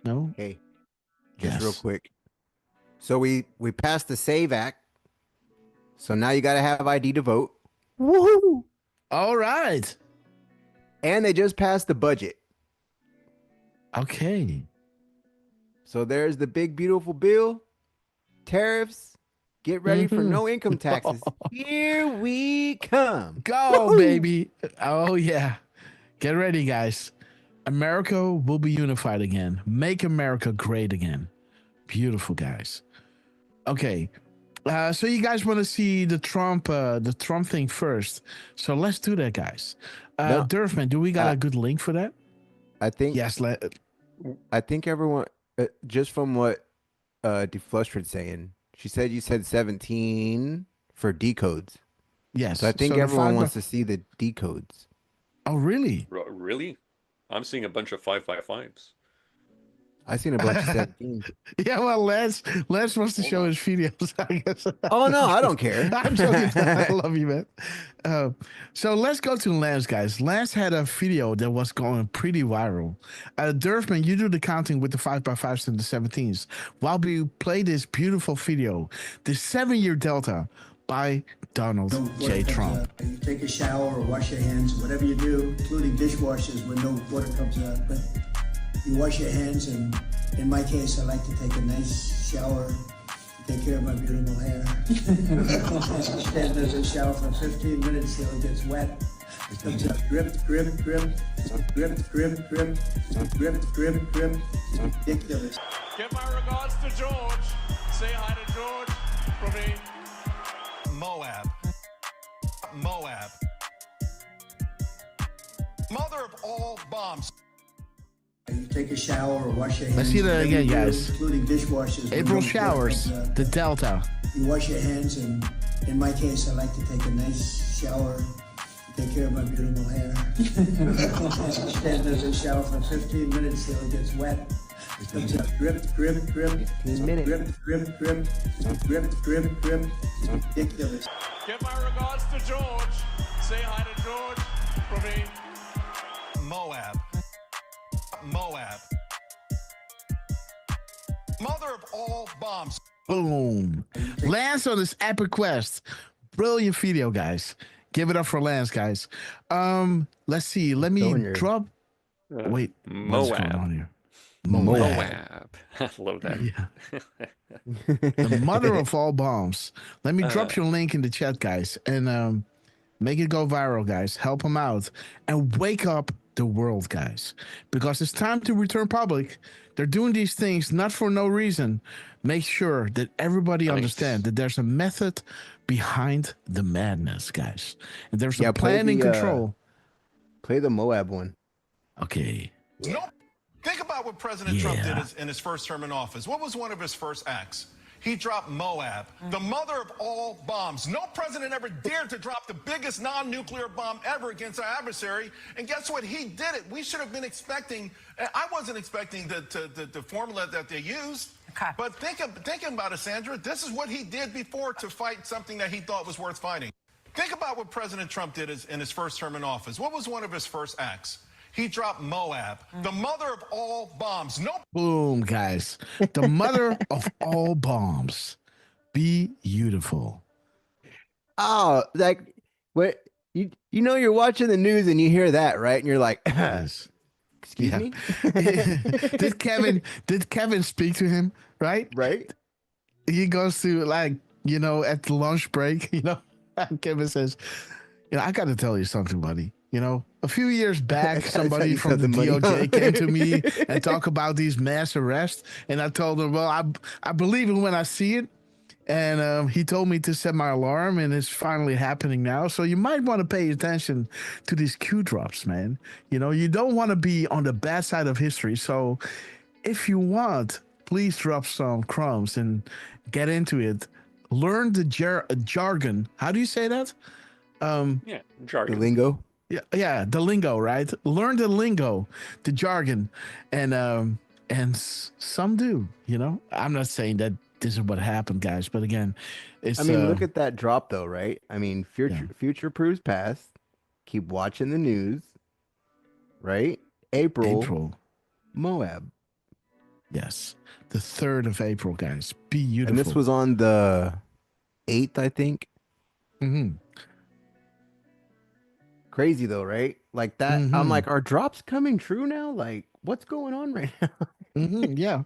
No? Hey, just real Yes. quick. So we passed the Save Act. So now you got to have ID to vote. Woohoo! All right. And they just passed the budget. Okay. So there's the big beautiful bill. Tariffs. Get ready for Mhm. no income taxes. Here we come. Go, Woohoo! baby. Oh, yeah. Get ready, guys. America will be unified again. Make America great again. Beautiful, guys. Okay. So you guys want to see the Trump thing first. So let's do that, guys. No, Durfman, do we got a good link for that? I think Yes. I think everyone just from what Deflustered saying, she said you said 17 for decodes. Yes. So I think the everyone five wants by- to see the decodes. Oh, really? Really? I'm seeing a bunch of 5x5s. I seen a bunch of 17. Yeah, well, Lance wants to show his videos, I guess. Oh no, I don't care. I'm joking. I love you, man. So let's go to Lance, guys. Lance had a video that was going pretty viral. Durfman, you do the counting with the 5x5s and the 17s while we play this beautiful video, the 7-year Delta by Donald J. Trump. You take a shower or wash your hands, whatever you do, including dishwashers when no water comes out. But you wash your hands, and in my case, I like to take a nice shower to take care of my beautiful hair. Stand in the shower for 15 minutes till it gets wet. It comes out drip, drip, drip, drip, drip, drip, drip, drip, drip. Ridiculous. Give my regards to George. Say hi to George from me. Moab. Moab. Mother of all bombs. You take a shower or wash your hands. Let's see that whatever again, you do, guys. Including dishwashers. when April no water showers, comes out. the Delta. You wash your hands, and in my case, I like to take a nice shower to take care of my beautiful hair. Stand in the shower for 15 minutes till it gets wet. It comes out drip, drip, drip, 15 minutes. drip, drip, drip, drip, drip, drip. Ridiculous. Give my regards to George. Say hi to George from me. Moab. Moab. Mother of all bombs. Boom. Lance on this epic quest. Brilliant video, guys. Give it up for Lance, guys. Let's see. Let me Showing your- drop. Wait. What's going on Moab. here? Moab. I love that. Yeah. The mother of all bombs. Let me drop your link in the chat, guys, and make it go viral, guys. Help them out and wake up the world, guys, because it's time to return public. They're doing these things not for no reason. Make sure that everybody Nice. understands that there's a method behind the madness, guys, and there's a Yeah, play plan and the, control. Play the Moab one. Okay. No. Think about what President Trump Yeah. did in his first term in office. What was one of his first acts? He dropped Moab, the mother of all bombs. No president ever dared to drop the biggest non-nuclear bomb ever against our adversary. And guess what? He did it. We should have been expecting. I wasn't expecting the formula that they used. Okay. But thinking about it, Sandra, this is what he did before to fight something that he thought was worth fighting. Think about what President Trump did in his first term in office. What was one of his first acts? He dropped Moab, the mother of all bombs. No. Boom, guys. The mother of all bombs. Be beautiful. Oh, like what you know you're watching the news and you hear that, right? And you're like, Yes. Excuse me? Did Kevin speak to him, right? Right? He goes to, like, at the lunch break, Kevin says, I got to tell you something, buddy. A few years back, gotta somebody tell you from the something, buddy. DOJ came to me and talked about these mass arrests. And I told him, well, I believe it when I see it. And he told me to set my alarm, and it's finally happening now. So you might want to pay attention to these Q drops, man. You don't want to be on the bad side of history. So if you want, please drop some crumbs and get into it. Learn the jargon. How do you say that? Yeah, jargon. The lingo. Yeah, the lingo, right? Learn the lingo, the jargon, and some do. I'm not saying that this is what happened, guys, but again, it's. Look at that drop, though, right? Future proves past. Keep watching the news, right? April. Moab. Yes, the 3rd of April, guys. Beautiful. And this was on the 8th, I think. Mm-hmm. Crazy though, right? Like that. Mm-hmm. I'm like, are drops coming true now? Like, what's going on right now? Yeah.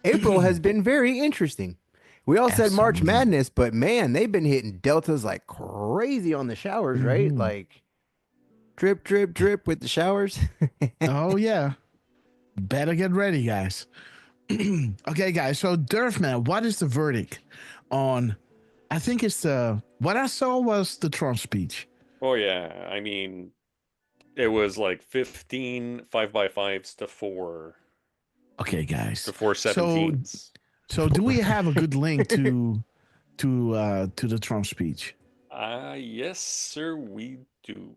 April has been very interesting. We all said March Madness, but man, they've been hitting deltas like crazy on the showers, right? Like drip, drip, drip with the showers. Oh yeah. Better get ready, guys. Okay, guys. So Durfman, what is the verdict on? I think it's what I saw was the Trump speech. Oh yeah, it was like 15 5x5s to 4. Okay, guys. To 4 17s. So do we have a good link to the Trump speech? Yes, sir, we do.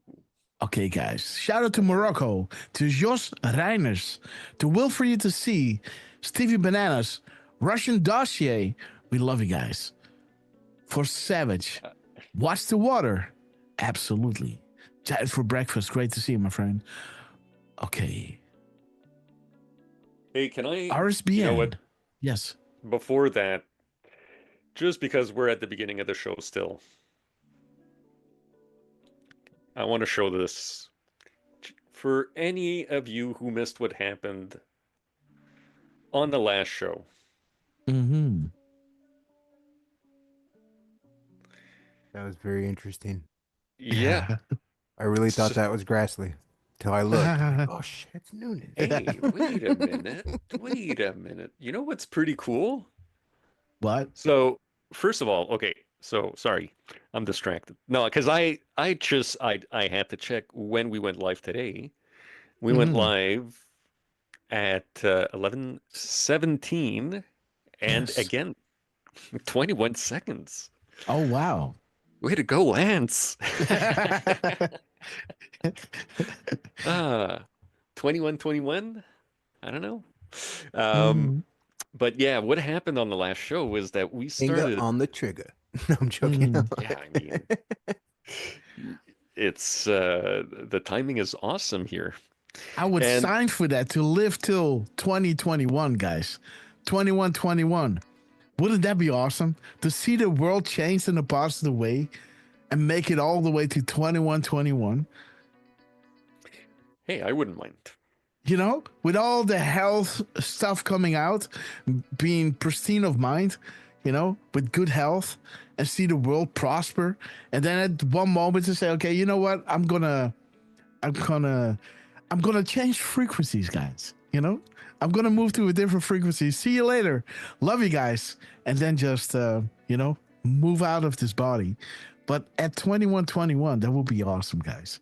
Okay, guys. Shout out to Morocco, to Jos Reiners, to Wilfried to C, Stevie Bananas, Russian Dossier. We love you guys. For Savage, Watch the Water. Absolutely. Chatted for breakfast. Great to see you, my friend. Okay. Hey, can I? RSBN. You know what? Yes. Before that, just because we're at the beginning of the show still, I want to show this. For any of you who missed what happened on the last show. Mm-hmm. That was very interesting. Yeah. I really thought that was Grassley. Till I looked. Oh shit, it's Noonan. Hey, wait a minute. Wait a minute. You know what's pretty cool? What? So, first of all, okay. So, sorry. I'm distracted. No, because I had to check when we went live today. We went live at 11:17 and again 21 seconds. Oh wow. Way to go, Lance. 21:21? I don't know. But yeah, what happened on the last show was that we started Finger on the trigger. No, I'm joking. Yeah, it's the timing is awesome here. I would sign for that to live till 2021, guys. 2121. Wouldn't that be awesome? To see the world change in a positive way and make it all the way to 2121. Hey, I wouldn't mind. With all the health stuff coming out, being pristine of mind, with good health, and see the world prosper. And then at one moment to say, okay, you know what? I'm gonna change frequencies, guys. I'm gonna move to a different frequency. See you later. Love you guys. And then just move out of this body. But at 2121, that would be awesome, guys.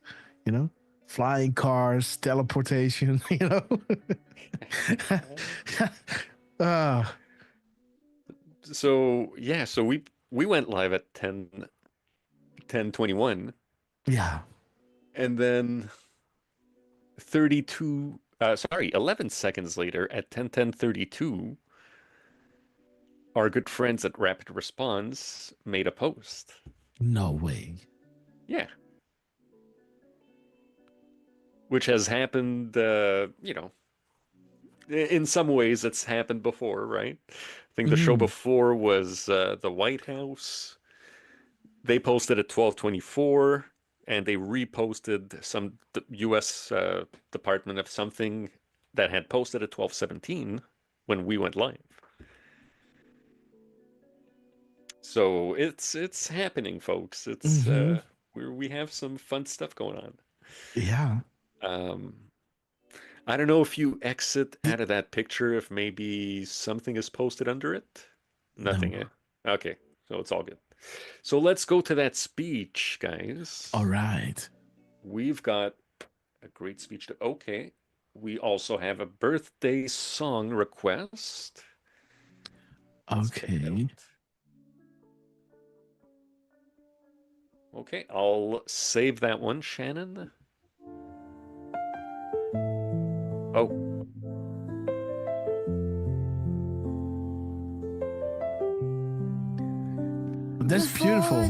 Flying cars, teleportation, So yeah, so we went live at 10:21. Yeah. And then 11 seconds later at 10:32, our good friends at Rapid Response made a post. No way. Yeah. Which has happened, in some ways it's happened before, right? I think the show before was the White House. They posted at 12:24. and they reposted some U.S. Department of something that had posted at 12:17 when we went live. So it's happening, folks. It's we have some fun stuff going on. Yeah. I don't know if you exit out of that picture, if maybe something is posted under it. Nothing, No. Okay, so it's all good. So let's go to that speech, guys. All right. We've got a great speech. Okay, we also have a birthday song request. Okay. Okay, I'll save that one, Shannon. Oh. That's beautiful.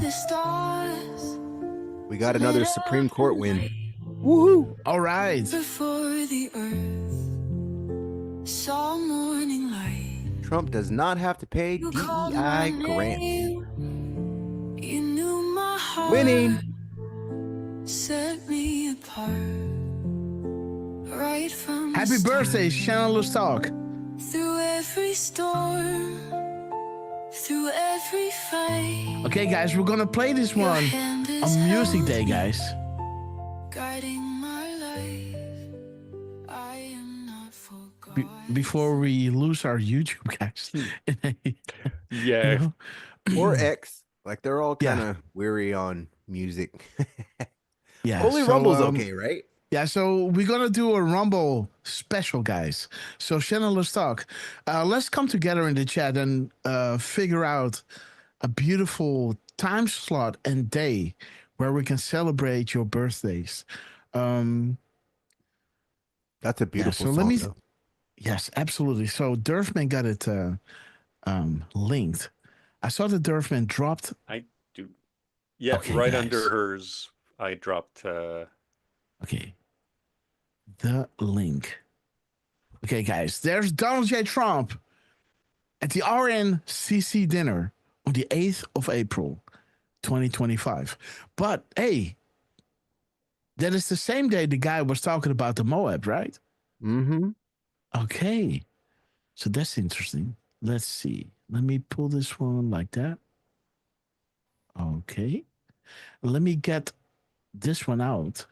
We got another Supreme Court win. Woohoo! All right. Before the earth saw morning light, Trump does not have to pay DEI grants. you knew my heart. Winning. Set me apart. Right from Happy the birthday, start. Shannon Stock. Through every storm, through every fight. Okay, guys, we're gonna play this one on Music Day, guys. Guiding my life, I am not forgotten. Before we lose our YouTube, guys. Yeah. You know? Or X. Like they're all kind Yeah. of weary on music. Yeah. Only so, Rumble's okay, right? Yeah, so we're gonna do a Rumble special, guys. So Shannon, let's talk. Let's come together in the chat and figure out a beautiful time slot and day where we can celebrate your birthdays. That's a beautiful so song, let me. though. Yes, absolutely. So Durfman got it linked. I saw that Durfman dropped. I do. Yeah, Okay, right guys. under hers, I dropped. Okay. The link. Okay, guys. There's Donald J. Trump at the NRCC dinner on the 8th of April, 2025. But hey, that is the same day the guy was talking about the Moab, right? Mm-hmm. Okay. So that's interesting. Let's see. Let me pull this one like that. Okay. Let me get this one out.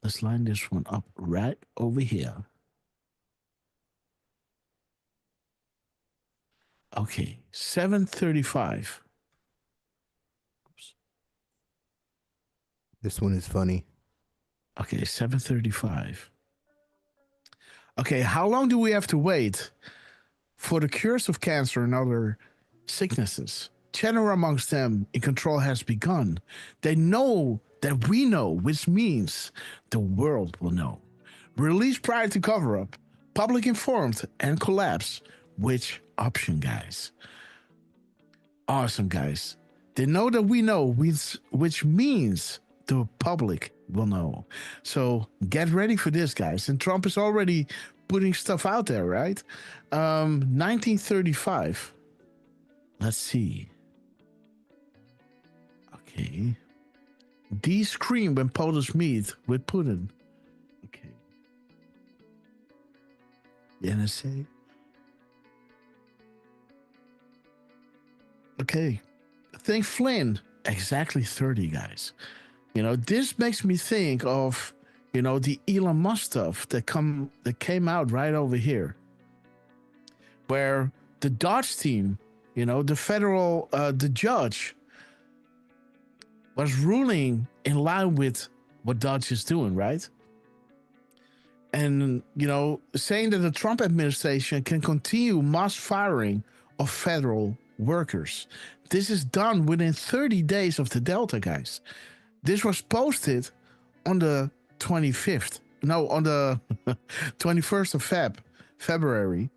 Let's line this one up right over here. Okay, 7:35. This one is funny. Okay, 7:35. Okay, how long do we have to wait for the cures of cancer and other sicknesses? Tenor amongst them in control has begun. They know that we know, which means the world will know. Release prior to cover up, public informed and collapse. Which option, guys? Awesome, guys. They know that we know, which means the public will know. So get ready for this, guys. And Trump is already putting stuff out there, right? 1935. Let's see. Okay. These scream when POTUS meet with Putin. Okay. The NSA. Okay. Think Flynn. Exactly 30, guys. You know, this makes me think of, you know, the Elon Musk stuff that came out right over here. Where the Dodge team, you know, the judge was ruling in line with what Dodge is doing, right? And, you know, saying that the Trump administration can continue mass firing of federal workers. This is done within 30 days of the Delta, guys. This was posted on the 25th. No, on the 21st of February.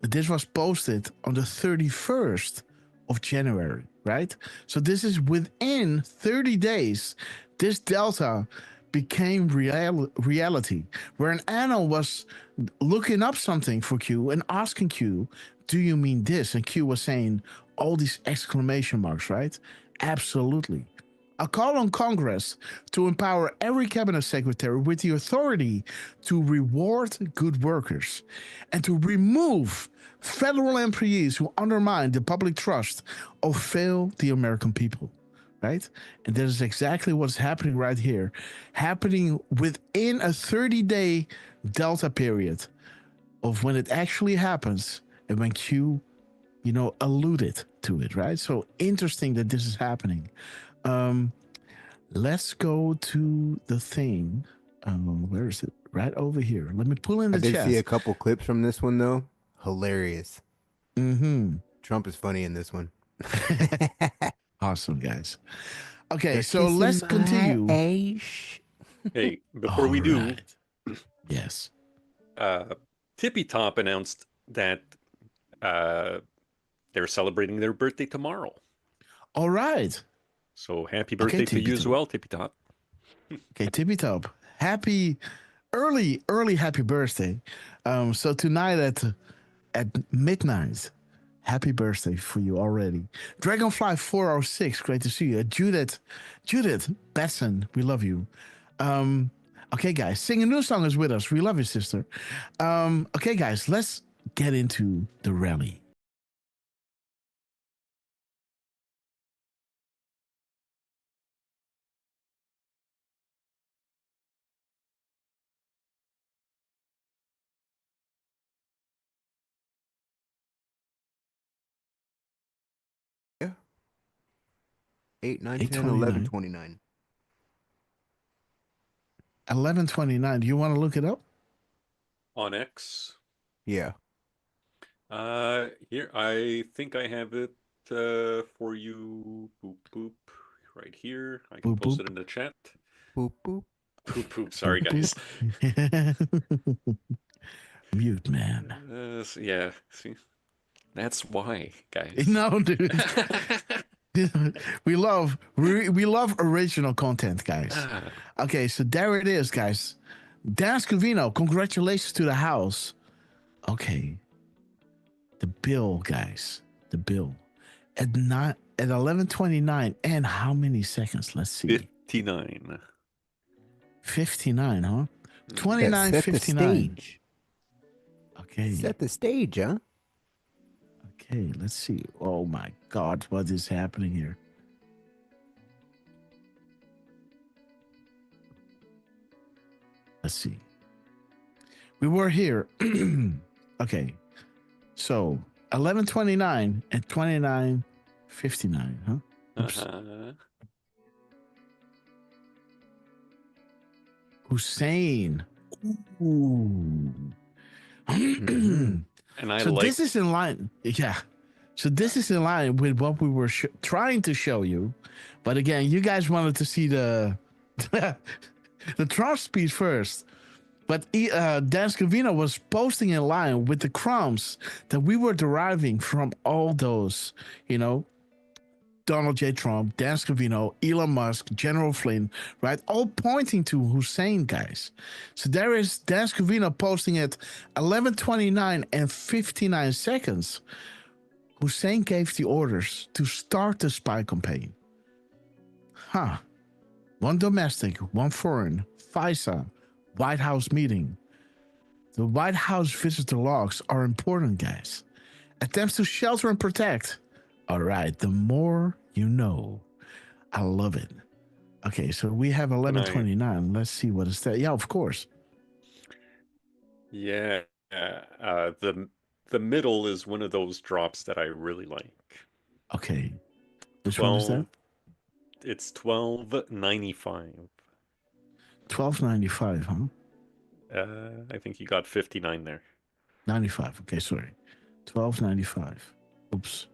This was posted on the 31st of January, right? So this is within 30 days, this Delta became reality, where an analyst was looking up something for Q and asking Q, do you mean this? And Q was saying, all these exclamation marks, right? Absolutely. A call on Congress to empower every cabinet secretary with the authority to reward good workers and to remove federal employees who undermine the public trust or fail the American people, right? And that is exactly what's happening right here, happening within a 30-day delta period of when it actually happens and when Q, alluded to it, right? So interesting that this is happening. Let's go to the thing. Where is it? Right over here. Let me pull in the I did chat. see a couple clips from this one though. Hilarious. Mm-hmm. Trump is funny in this one. Awesome, guys. Okay, They're so kissing let's my continue. ash. Hey, before we do, Right. Yes. Tippy Top announced that they're celebrating their birthday tomorrow. All right. So happy birthday to you as well, Tippy Top. Okay, Tippy Top. Early happy birthday. So tonight at midnight, happy birthday for you already. Dragonfly 406, great to see you. Judith Besson, we love you. Okay, guys, Sing a New Song is with us. We love you, sister. Okay, guys, let's get into the rally. Yeah. 8, 9, 10, 8:29. 11, 29. 11:29. Do you want to look it up? On X. Yeah. Here, I think I have it for you. Boop, boop. Right here. I can Boop, post boop. it in the chat. Boop, boop. Poop, poop. Sorry, Boop, guys. boop. Mute, man. Yeah, see? That's why, guys. No, dude. we love original content, guys. Okay, so there it is, guys. Dan Scavino, congratulations to the House. Okay. The bill, guys. The bill. At 11:29 and how many seconds? Let's see. 59. 59, huh? Set 29:59. Okay. Set the stage, huh? Okay, let's see. Oh my God, what is happening here? Let's see. We were here. Okay. So 11:29 and 29:59, huh? Oops. Hussein. Ooh. And I So like this is in line. Yeah. So this is in line with what we were trying to show you. But again, you guys wanted to see the the Trump speech first. But Dan Scavino was posting in line with the crumbs that we were deriving from all those, Donald J. Trump, Dan Scavino, Elon Musk, General Flynn, right? All pointing to Hussein, guys. So there is Dan Scavino posting at 11:29 and 59 seconds. Hussein gave the orders to start the spy campaign. Huh. One domestic, one foreign, FISA, White House meeting. The White House visitor logs are important, guys. Attempts to shelter and protect. All right, the more you know. I love it. Okay, so we have 11:29. Let's see what is that. Yeah, of course. Yeah, the middle is one of those drops that I really like. Okay. Which one is that? It's 12.95. 12.95, huh? I think you got 59 there. 95. Okay, sorry. 12.95. Oops.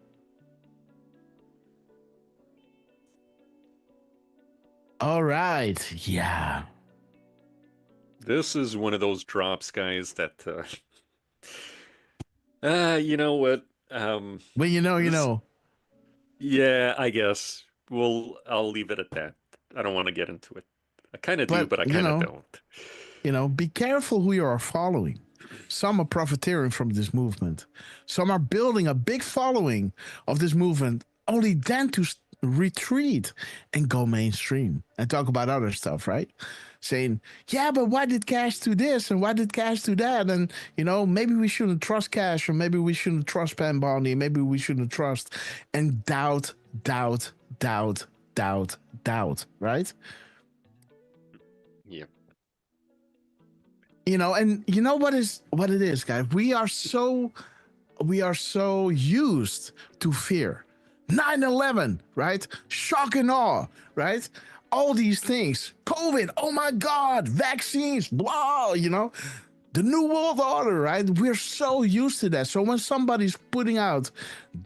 All right. Yeah. This is one of those drops, guys, that you know what? When you know, you know. Yeah, I guess. I'll leave it at that. I don't want to get into it. I kind of do, but I kind of don't. Be careful who you are following. Some are profiteering from this movement. Some are building a big following of this movement, only then to retreat and go mainstream and talk about other stuff, right? Saying, yeah, but why did Cash do this and why did Cash do that? And, you know, maybe we shouldn't trust Cash, or maybe we shouldn't trust Pam Bondi, maybe we shouldn't trust, and doubt, right? Yep. You know, and you know what it is, guys? We are so used to fear. 9/11, right? Shock and awe, right? All these things. COVID, oh my God, vaccines, blah, you know, the New World Order, right? We're so used to that. So when somebody's putting out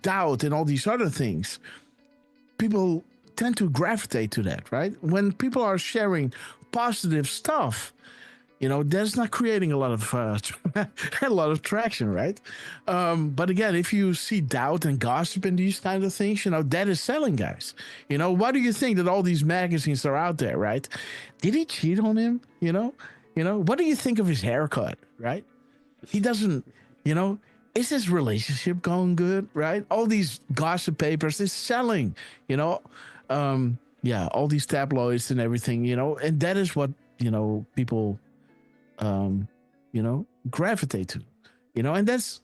doubt and all these other things, people tend to gravitate to that, right? When people are sharing positive stuff, you know, that's not creating a lot of traction, right? But again, if you see doubt and gossip and these kind of things, you know, that is selling, guys. You know, why do you think that all these magazines are out there, right? Did he cheat on him? You know, what do you think of his haircut, right? He doesn't, you know, is his relationship going good, right? All these gossip papers is selling, you know, yeah, all these tabloids and everything, you know, and that is what, you know, people you know, gravitate to, you know, and that's,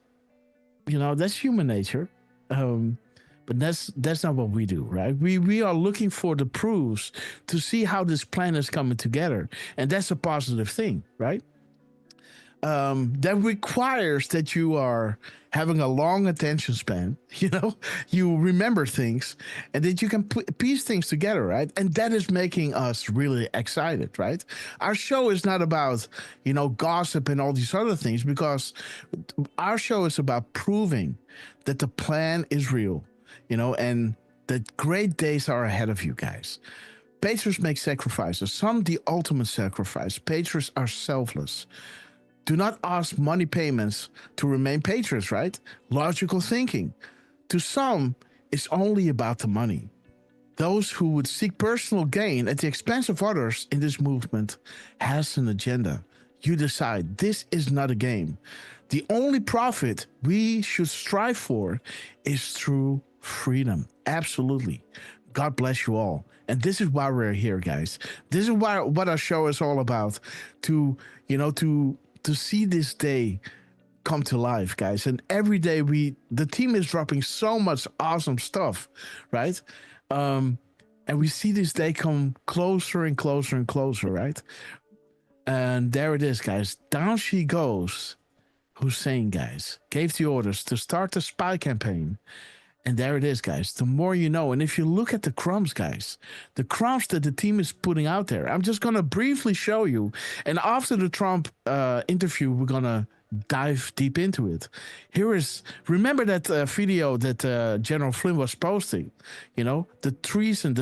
you know, that's human nature. But that's not what we do, right? We are looking for the proofs to see how this plan is coming together, and that's a positive thing, right? That requires that you are having a long attention span, you know, you remember things, and that you can piece things together, right? And that is making us really excited, right? Our show is not about, you know, gossip and all these other things, because our show is about proving that the plan is real, you know, and that great days are ahead of you guys. Patriots make sacrifices, some the ultimate sacrifice. Patriots are selfless. Do not ask money payments to remain patriots, right? Logical thinking. To some, it's only about the money. Those who would seek personal gain at the expense of others in this movement has an agenda. You decide. This is not a game. The only profit we should strive for is through freedom. Absolutely. God bless you all. And this is why we're here, guys. This is what our show is all about. To, you know, to see this day come to life, guys. And every day the team is dropping so much awesome stuff, right? And we see this day come closer and closer and closer, right? And there it is, guys. Down she goes. Hussein, guys, gave the orders to start the spy campaign. And there it is, guys. The more you know. And if you look at the crumbs, guys, the crumbs that the team is putting out there, I'm just going to briefly show you. And after the Trump interview, we're going to dive deep into it. Here is, remember that video that General Flynn was posting, you know, the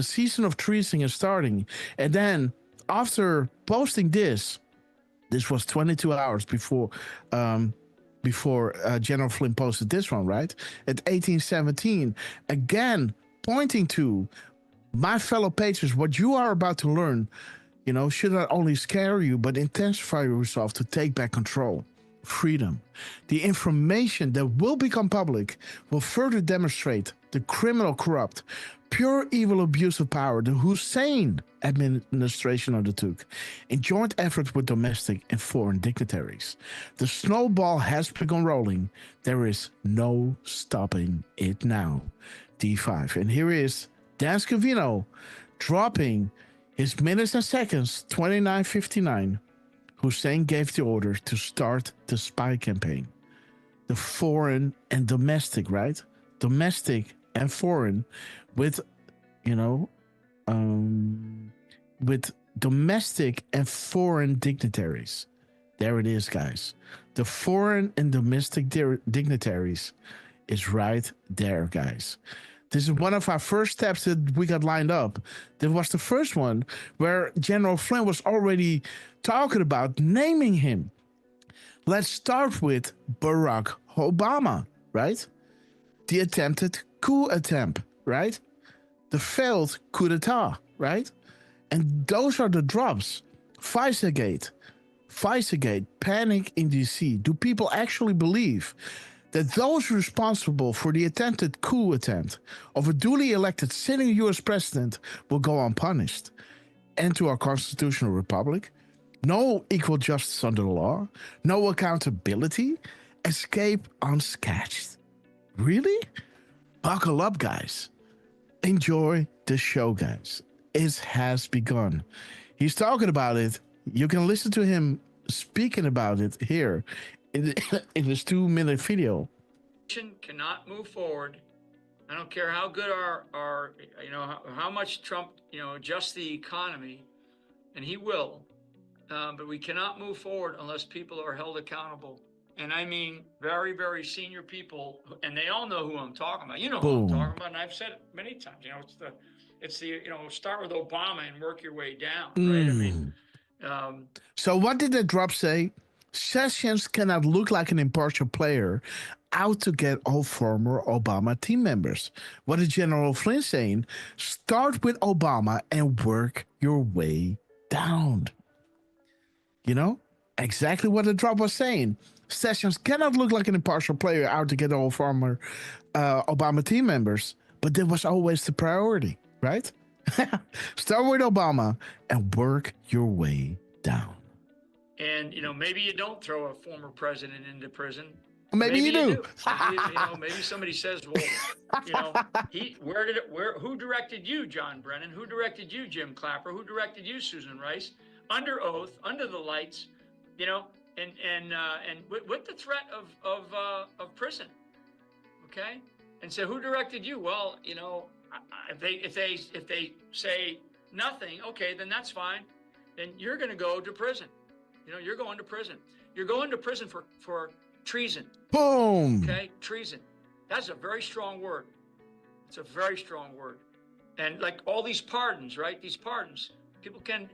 season of treason is starting. And then after posting this was 22 hours before General Flynn posted this one, right? At 1817, again, pointing to my fellow patriots, what you are about to learn, you know, should not only scare you, but intensify your resolve to take back control. Freedom. The information that will become public will further demonstrate the criminal, corrupt, pure evil abuse of power the Hussein administration undertook in joint effort with domestic and foreign dignitaries. The snowball has begun rolling. There is no stopping it now. D5. And here is Dan Scavino dropping his minutes and seconds, 29:59. Hussein gave the order to start the spy campaign. The foreign and domestic, right? Domestic and foreign with, you know, with domestic and foreign dignitaries. There it is, guys. The foreign and domestic dignitaries is right there, guys. This is one of our first steps that we got lined up. That was the first one where General Flynn was already talking about naming him. Let's start with Barack Obama, right? The attempted coup attempt, right? The failed coup d'etat, right? And those are the drops. FISA-gate, FISA-gate, panic in DC. Do people actually believe that those responsible for the attempted coup attempt of a duly elected sitting U.S. president will go unpunished? And to our constitutional republic, no equal justice under the law, no accountability, escape unscathed. Really? Buckle up, guys. Enjoy the show, guys. It has begun. He's talking about it. You can listen to him speaking about it here in this 2-minute video. Cannot move forward. I don't care how good our how much Trump, adjusts the economy, and he will. But we cannot move forward unless people are held accountable. And I mean very, very senior people, and they all know who I'm talking about. You know who I'm talking about, and I've said it many times. It's the start with Obama and work your way down, right? I mean, so what did the drop say? Sessions cannot look like an impartial player out to get all former Obama team members. What is General Flynn saying? Start with Obama and work your way down. Exactly what the drop was saying. Sessions cannot look like an impartial player out to get all former Obama team members, but that was always the priority, right? Start with Obama and work your way down. And, maybe you don't throw a former president into prison. Maybe you do. Maybe somebody says, well, who directed you, John Brennan? Who directed you, Jim Clapper? Who directed you, Susan Rice? Under oath, under the lights, and with the threat of prison, okay? And so who directed you? Well, if they say nothing, okay, then that's fine. Then you're going to go to prison. You're going to prison. You're going to prison for treason. Boom. Okay, treason. That's a very strong word. It's a very strong word. And like all these pardons, right? These pardons,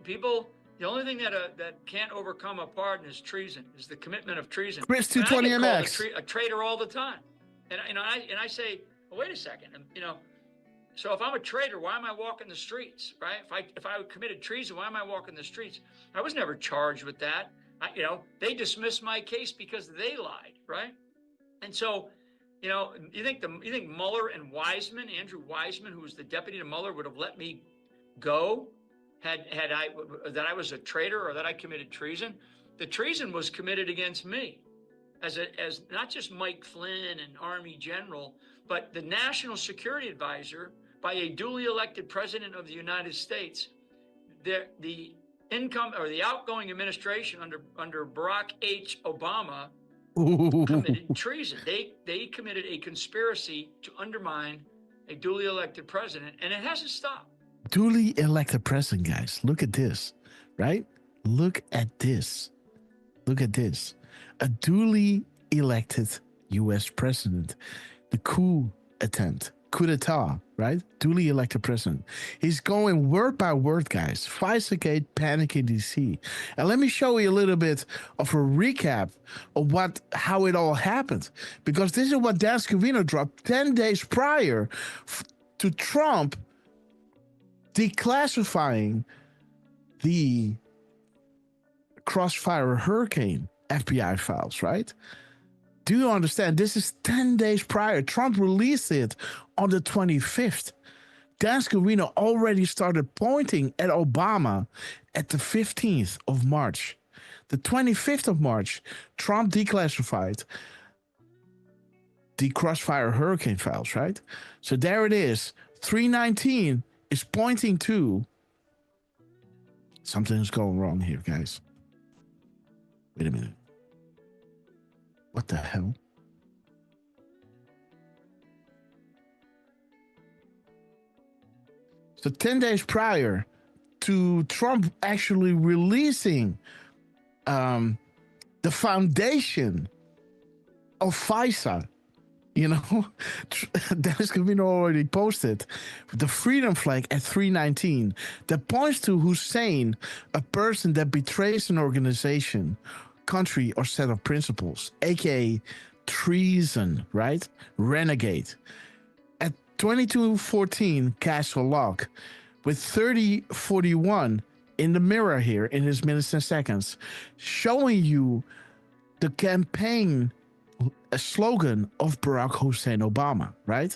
people. The only thing that can't overcome a pardon is treason. Is the commitment of treason. Chris 220 MX. A traitor all the time. And I say, well, wait a second. So if I'm a traitor, why am I walking the streets, right? If I committed treason, why am I walking the streets? I was never charged with that. They dismissed my case because they lied, right? And so, you think Mueller and Wiseman, Andrew Wiseman, who was the deputy to Mueller, would have let me go had I was a traitor or that I committed treason? The treason was committed against me as not just Mike Flynn, an Army general, but the National Security Advisor by a duly elected president of the United States. The outgoing administration under Barack H. Obama committed treason. They committed a conspiracy to undermine a duly elected president, and it hasn't stopped. Duly elected president, guys. Look at this, right? Look at this. Look at this. A duly elected U.S. president. The coup d'etat, right? Duly elected president. He's going word by word, guys. FISA-gate, panic in D.C. And let me show you a little bit of a recap of how it all happened. Because this is what Dan Scavino dropped 10 days prior to Trump declassifying the Crossfire Hurricane FBI files, right? Do you understand? This is 10 days prior. Trump released it on the 25th. Dan Scavino already started pointing at Obama at the 15th of March. The 25th of March, Trump declassified the Crossfire Hurricane files, right? So there it is. 319 is pointing to something's going wrong here, guys. Wait a minute. What the hell? So 10 days prior to Trump actually releasing the foundation of FISA, Dennis Scavino already posted the freedom flag at 319 that points to Hussein, a person that betrays an organization, country, or set of principles, aka treason, right? Renegade. At 2214 Castle Lock with 3041 in the mirror here in his minutes and seconds, showing you the campaign slogan of Barack Hussein Obama, right?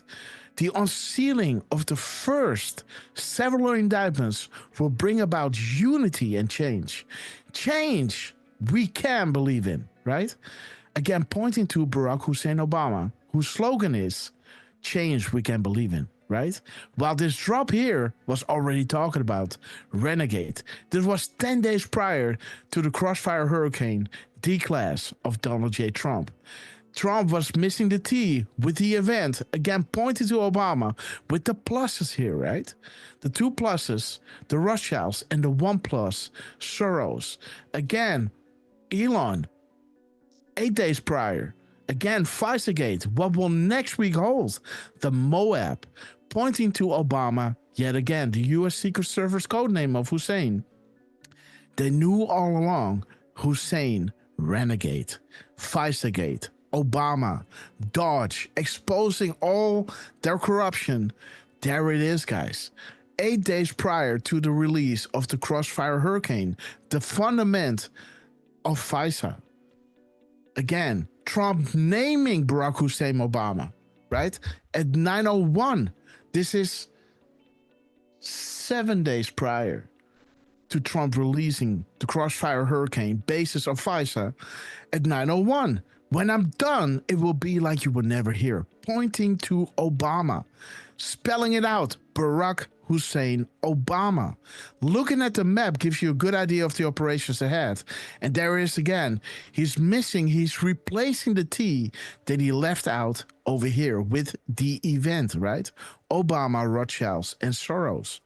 The unsealing of the first several indictments will bring about unity and change. Change we can believe in, right? Again, pointing to Barack Hussein Obama, whose slogan is change we can believe in, right? While this drop here was already talking about Renegade. This was 10 days prior to the Crossfire Hurricane D-class of Donald J. Trump. Trump was missing the T with the event, again pointing to Obama with the pluses here, right? The 2 pluses, the Rothschilds, and the 1 plus, Soros. Again, Elon, 8 days prior. Again, FISA-gate, what will next week hold? The Moab, pointing to Obama, yet again, the U.S. Secret Service codename of Hussein. They knew all along, Hussein, Renegade, FISA-gate, Obama, Dodge, exposing all their corruption. There it is, guys. 8 days prior to the release of the Crossfire Hurricane, the fundament of FISA. Again, Trump naming Barack Hussein Obama, right? At 9:01. This is 7 days prior to Trump releasing the Crossfire Hurricane basis of FISA at 9:01. When I'm done, it will be like you will never hear. Pointing to Obama, spelling it out, Barack Hussein Obama. Looking at the map gives you a good idea of the operations ahead. And there it is again. He's replacing the T that he left out over here with the event, right? Obama, Rothschilds, and Soros,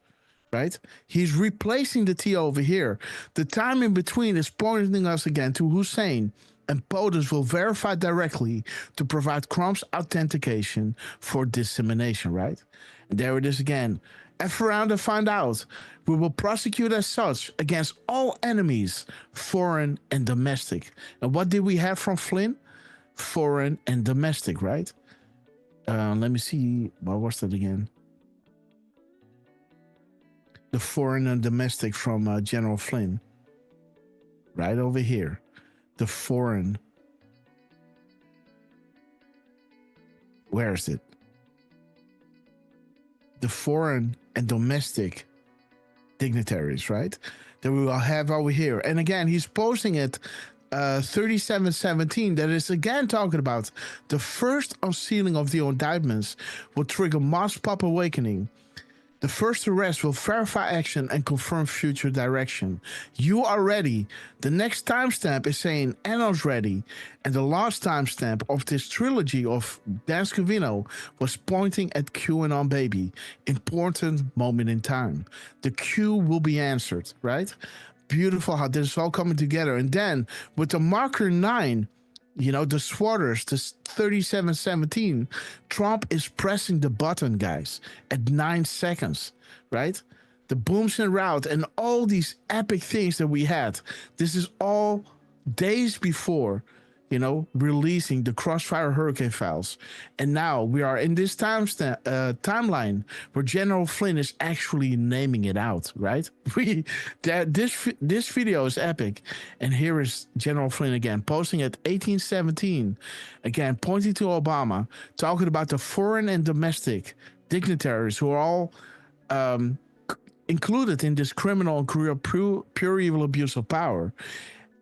right? He's replacing the T over here. The time in between is pointing us again to Hussein, and POTUS will verify directly to provide crumbs authentication for dissemination, right? And there it is again. F around and find out. We will prosecute as such against all enemies, foreign and domestic. And what did we have from Flynn? Foreign and domestic, right? Let me see. What was that again? The foreign and domestic from General Flynn. Right over here. The foreign. Where is it? The foreign and domestic dignitaries, right? That we will have over here. And again, he's posting it 3717. That is again talking about the first unsealing of the indictments will trigger mass pop awakening. The first arrest will verify action and confirm future direction. You are ready. The next timestamp is saying Anno's ready. And the last timestamp of this trilogy of Dan Scavino was pointing at QAnon baby. Important moment in time. The Q will be answered, right? Beautiful how this is all coming together. And then with the marker 9, you know, the swatters, the 3717, Trump is pressing the button, guys, at 9 seconds, right? The booms en route and all these epic things that we had. This is all days before, you know, releasing the Crossfire Hurricane files. And now we are in this timeline where General Flynn is actually naming it out, right? This video is epic. And here is General Flynn again, posting at 1817, again, pointing to Obama, talking about the foreign and domestic dignitaries who are all included in this criminal and pure evil abuse of power.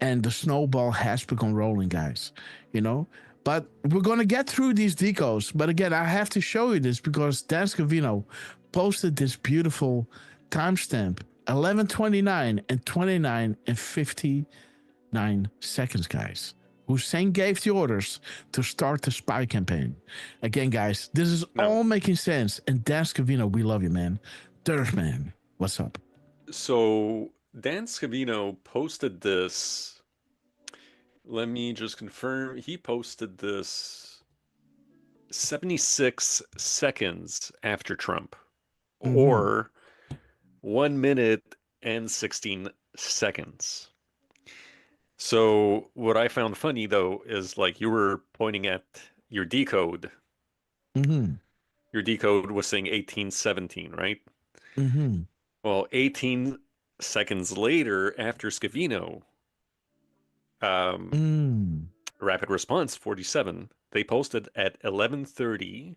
And the snowball has begun rolling, guys, you know. But we're going to get through these decodes. But again, I have to show you this because Dan Scavino posted this beautiful timestamp, 11:29 and 29 and 59 seconds, guys. Hussein gave the orders to start the spy campaign. Again, guys, this is all making sense. And Dan Scavino, we love you, man. Dirtman, what's up? So Dan Scavino posted this. Let me just confirm. He posted this 76 seconds after Trump, or 1 minute and 16 seconds. So what I found funny, though, is like you were pointing at your decode. Your decode was saying 1817, right? Well, 18 seconds later, after Scavino, Rapid Response 47, they posted at 11:30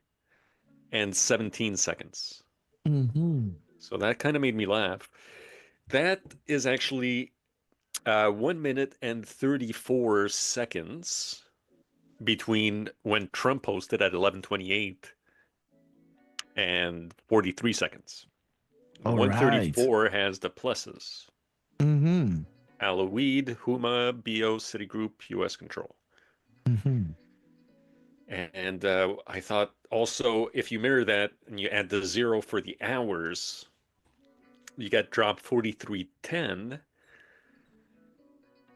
and 17 seconds. So that kind of made me laugh. That is actually 1 minute and 34 seconds between when Trump posted at 11:28 and 43 seconds. All 134 has the pluses. Mm-hmm. Aloweed, Huma, BO, Citigroup, US Control. Mm-hmm. And I thought also, if you mirror that and you add the 0 for the hours, you get drop 4310,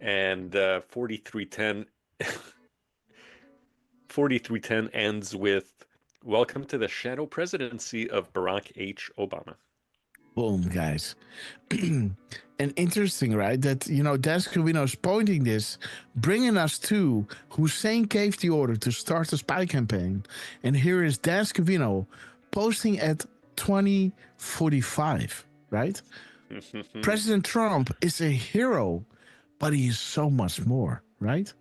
and 4310 4310 ends with welcome to the shadow presidency of Barack H. Obama. Boom, guys. And interesting, right? That, Dan Scavino is pointing this, bringing us to Hussein gave the order to start the spy campaign. And here is Dan Scavino posting at 2045, right? President Trump is a hero, but he is so much more, right?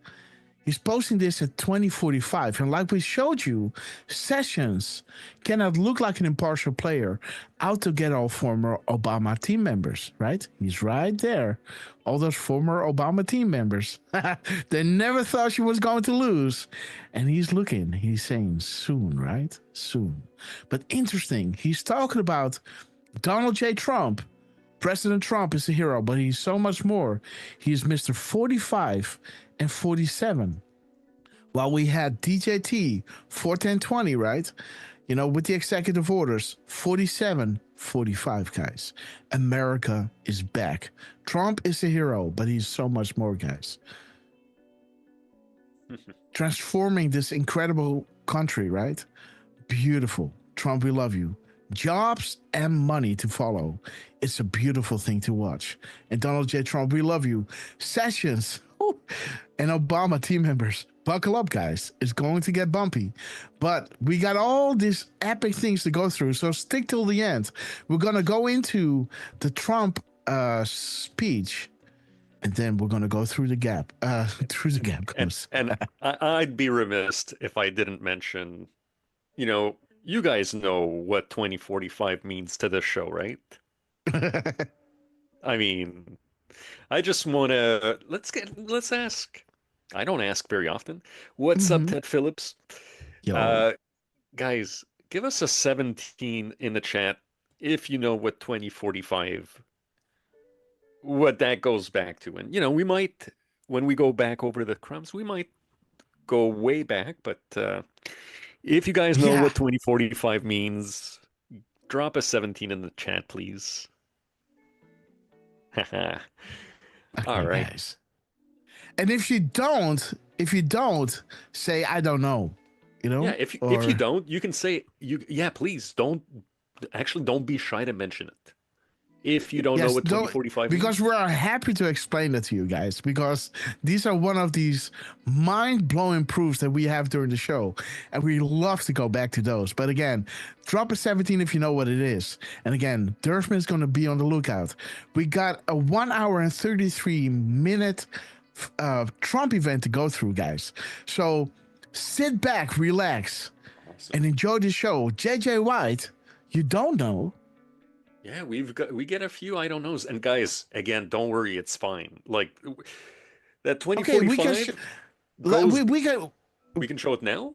He's posting this at 2045. And like we showed you, Sessions cannot look like an impartial player out to get all former Obama team members, right? He's right there. All those former Obama team members. They never thought she was going to lose. And he's looking, he's saying soon, right? Soon. But interesting, he's talking about Donald J. Trump. President Trump is a hero, but he's so much more. He's Mr. 45 and 47. While we had DJT 41020, right? With the executive orders, 47, 45, guys. America is back. Trump is a hero, but he's so much more, guys. Transforming this incredible country, right? Beautiful. Trump, we love you. Jobs and money to follow. It's a beautiful thing to watch. And Donald J. Trump, we love you. Sessions and Obama team members, buckle up, guys. It's going to get bumpy. But we got all these epic things to go through, so stick till the end. We're going to go into the Trump speech, and then we're going to go through the gap. Through the gap goes. And I'd be remiss if I didn't mention, you guys know what 2045 means to this show, right? I mean, I just want to let's ask. I don't ask very often. What's up, Ted Phillips? Guys, give us a 17 in the chat if you know what 2045, what that goes back to. And we might, when we go back over the crumbs, we might go way back, but if you guys know what 2045 means, drop a 17 in the chat, please. Okay, all right, guys. And if you don't say I don't know, Yeah, if you don't, you can say please don't be shy to mention it. If you don't know what 2045 means. Because we're happy to explain that to you guys, because these are one of these mind-blowing proofs that we have during the show, and we love to go back to those. But again, drop a 17 if you know what it is. And again, Durfman's going to be on the lookout. We got a 1 hour and 33 minute Trump event to go through, guys. So sit back, relax, and enjoy the show. JJ White, you don't know. Yeah, we get a few I don't knows. And guys, again, don't worry, it's fine. Like that 2045. We can show it now.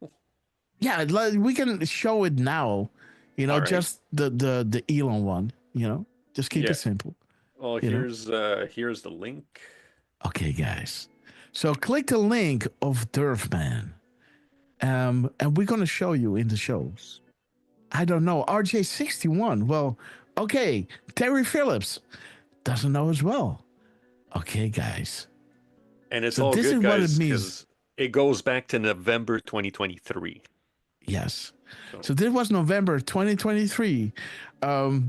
Yeah, we can show it now. Right. Just the Elon one. Just keep it simple. Well, here's the link. Okay, guys. So click the link of Durfman, and we're gonna show you in the shows. I don't know. RJ61. Well. Okay, Terry Phillips doesn't know as well. Okay, guys. And it's all good, guys, because it goes back to November 2023. Yes. So this was November 2023. Not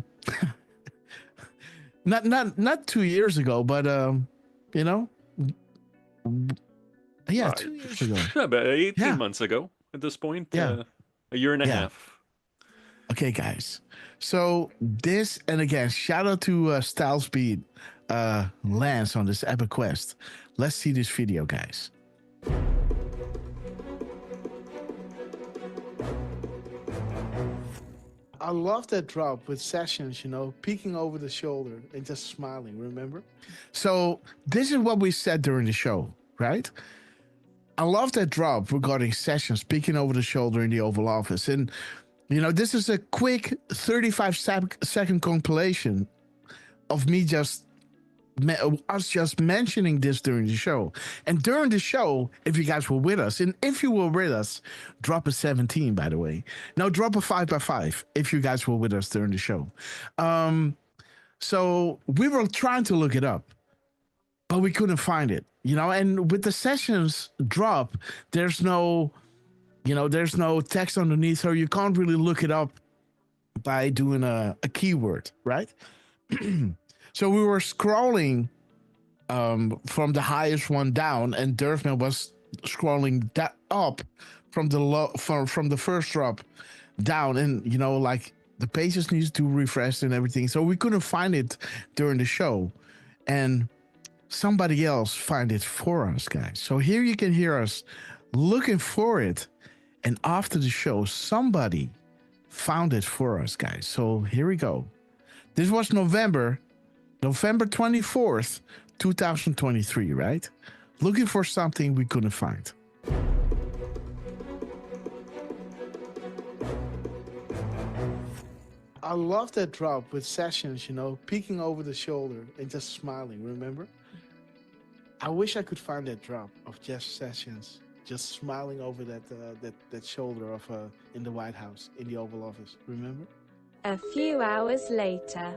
2 years ago, but 2 years ago. About 18 months ago at this point. Yeah. A year and a half. Okay, guys. So this, and again, shout out to Styles Beat, Lance on this epic quest. Let's see this video, guys. I love that drop with Sessions, you know, peeking over the shoulder and just smiling, remember? So this is what we said during the show, right? I love that drop regarding Sessions peeking over the shoulder in the Oval Office. And, you know, this is a quick 35-second compilation of me us just mentioning this during the show. And during the show, if you guys were with us, and if you were with us, drop a 17, by the way. Now drop a 5x5 if you guys were with us during the show. So we were trying to look it up, but we couldn't find it, you know. And with the Sessions drop, there's no text underneath, so you can't really look it up by doing a keyword, right? So we were scrolling from the highest one down, and Durfman was scrolling that up from the first drop down, and you know, like the pages needs to refresh and everything. So we couldn't find it during the show, and somebody else find it for us, guys. So here you can hear us looking for it, and after the show, somebody found it for us, guys. So here we go. This was November 24th, 2023, right? Looking for something we couldn't find. I love that drop with Sessions, you know, peeking over the shoulder and just smiling, remember? I wish I could find that drop of Jeff Sessions just smiling over that shoulder of in the White House, in the Oval Office, remember? A few hours later.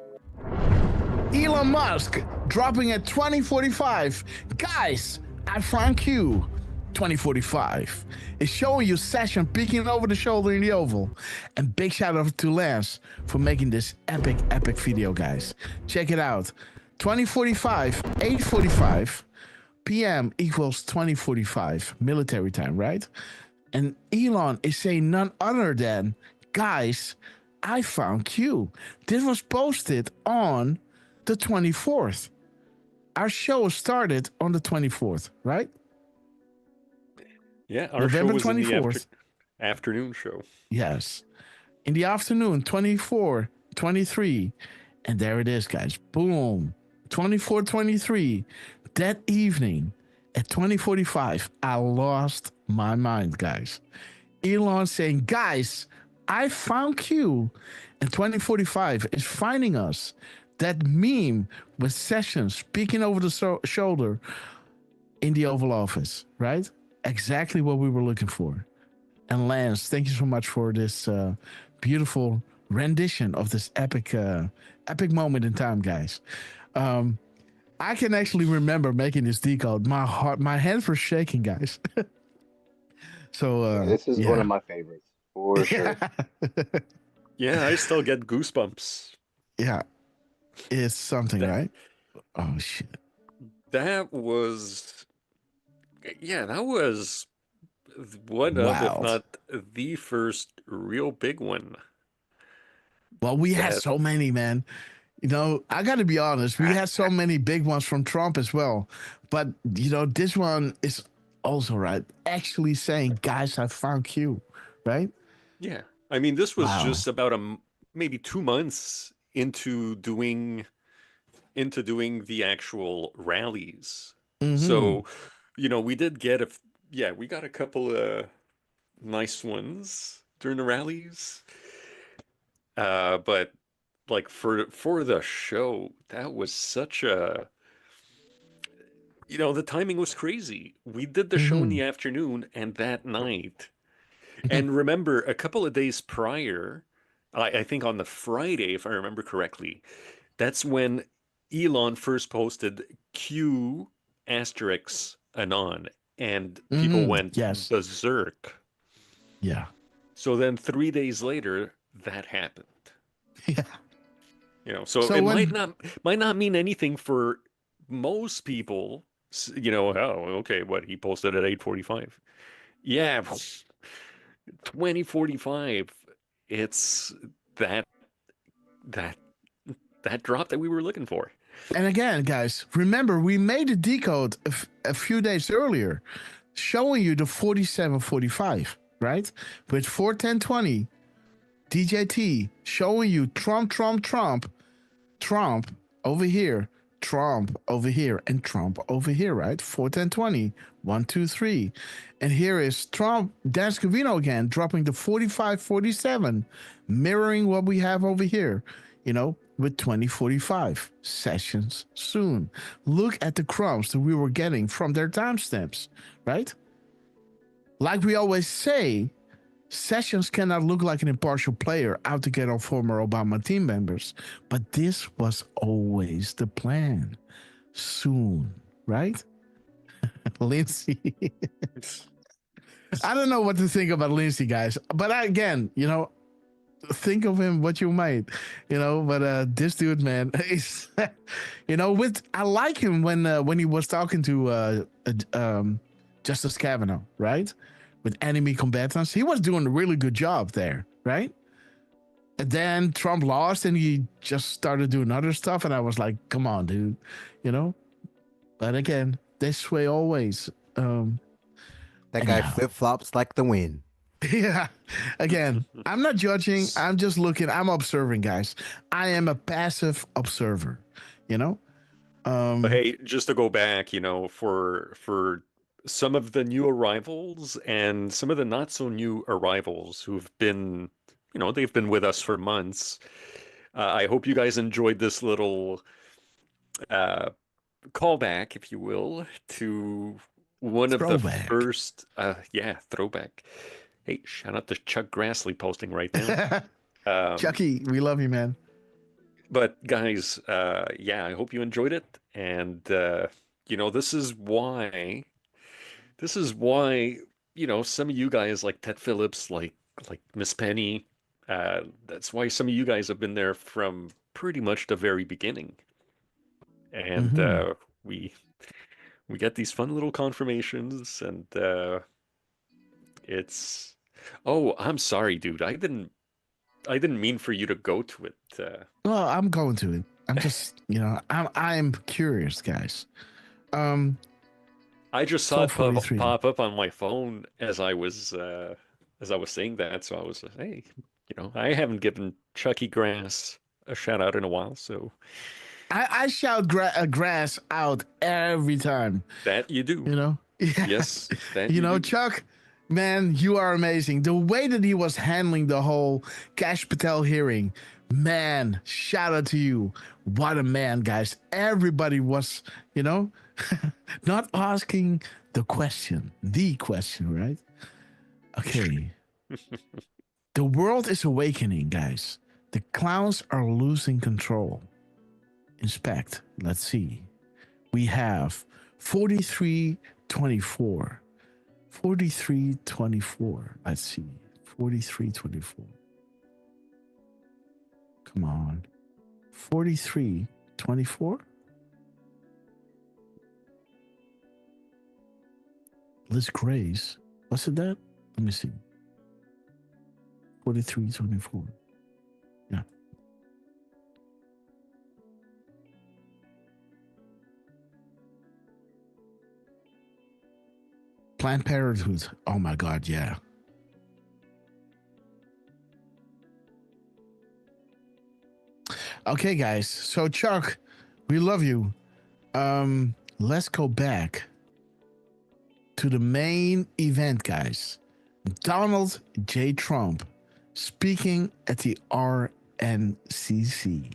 Elon Musk dropping at 2045. Guys, I found Q. 2045 is showing you Session peeking over the shoulder in the Oval. And big shout out to Lance for making this epic video, guys. Check it out. 2045, 8:45 p.m. equals 2045 military time, right? And Elon is saying none other than, guys, I found Q. This was posted on the 24th. Our show started on the 24th, right? Yeah, our November show was 24th. in the afternoon show. Yes. In the afternoon, 24, 23. And there it is, guys. Boom. 24, 23. That evening at 2045, I lost my mind, guys. Elon saying, guys, I found Q. And 2045 is finding us. That meme with Sessions speaking over the shoulder in the Oval Office, right? Exactly what we were looking for. And Lance, thank you so much for this beautiful rendition of this epic moment in time, guys. I can actually remember making this decode. My hands were shaking, guys. So this is one of my favorites for sure. Yeah, I still get goosebumps. Yeah. It's something, right? Oh, shit. That was one of, if not the first real big one. Well, we had so many, man. You know, I got to be honest. We had so many big ones from Trump as well. But, you know, this one is also, right, actually saying, guys, I found Q, right? Yeah. I mean, this was just about maybe 2 months into doing the actual rallies. Mm-hmm. So, you know, we did get we got a couple of nice ones during the rallies. But like for the show, that was such a, you know, the timing was crazy. We did the show in the afternoon and that night. And remember, a couple of days prior, I think on the Friday, if I remember correctly, that's when Elon first posted Q asterisk anon, and people went berserk. Yeah. So then 3 days later, that happened. Yeah. You know, so it might not mean anything for most people. You know, oh, okay, what he posted at 8:45. Yeah, 2045. It's that that drop that we were looking for. And again, guys, remember we made a decode a few days earlier, showing you the 4745, right? With 41020 DJT showing you Trump over here, Trump over here, and Trump over here, right? 41020, 1, 2, 3. And here is Trump, Dan Scavino again, dropping the 4547, mirroring what we have over here, you know, with 2045 sessions soon. Look at the crumbs that we were getting from their timestamps, right? Like we always say, Sessions cannot look like an impartial player out to get on former Obama team members, but this was always the plan. Soon, right? Lindsay. I don't know what to think about Lindsay, guys, but again, you know, think of him what you might, you know, but this dude, man, is, you know, I like him when he was talking to Justice Kavanaugh, right? With enemy combatants. He was doing a really good job there, right? And then Trump lost and he just started doing other stuff. And I was like, come on, dude, you know? But again, they sway always. That guy flip-flops like the wind. Yeah. Again, I'm not judging. I'm just looking. I'm observing, guys. I am a passive observer, you know? But hey, just to go back, you know, for some of the new arrivals and some of the not so new arrivals who've been, you know, they've been with us for months. I hope you guys enjoyed this little callback, if you will, to one of the first, throwback. Hey, shout out to Chuck Grassley posting right now. Chucky, we love you, man. But guys, I hope you enjoyed it. And, you know, this is why, you know, some of you guys like Ted Phillips, like Miss Penny, that's why some of you guys have been there from pretty much the very beginning. And we get these fun little confirmations, and it's, oh, I'm sorry, dude. I didn't mean for you to go to it. Well, I'm going to it. I'm just, you know, I'm curious, guys. I just saw it pop up on my phone as I was saying that, so I was like, hey, you know, I haven't given Chucky Grass a shout out in a while, so I shout grass out every time. That you do, you know. Yeah. Yes, that you know, do. Chuck, man, you are amazing. The way that he was handling the whole Kash Patel hearing, man, shout out to you. What a man, guys. Everybody was, you know, not asking the question, right? Okay. The world is awakening, guys. The clowns are losing control. Inspect. Let's see. We have 4324. 4324. Let's see. 4324. Come on. 4324. Liz Grace. Was it that? Let me see. 4324. Yeah. Planned Parenthood. Oh my God, yeah. Okay, guys. So Chuck, we love you. Let's go back to the main event, guys. Donald J. Trump speaking at the NRCC.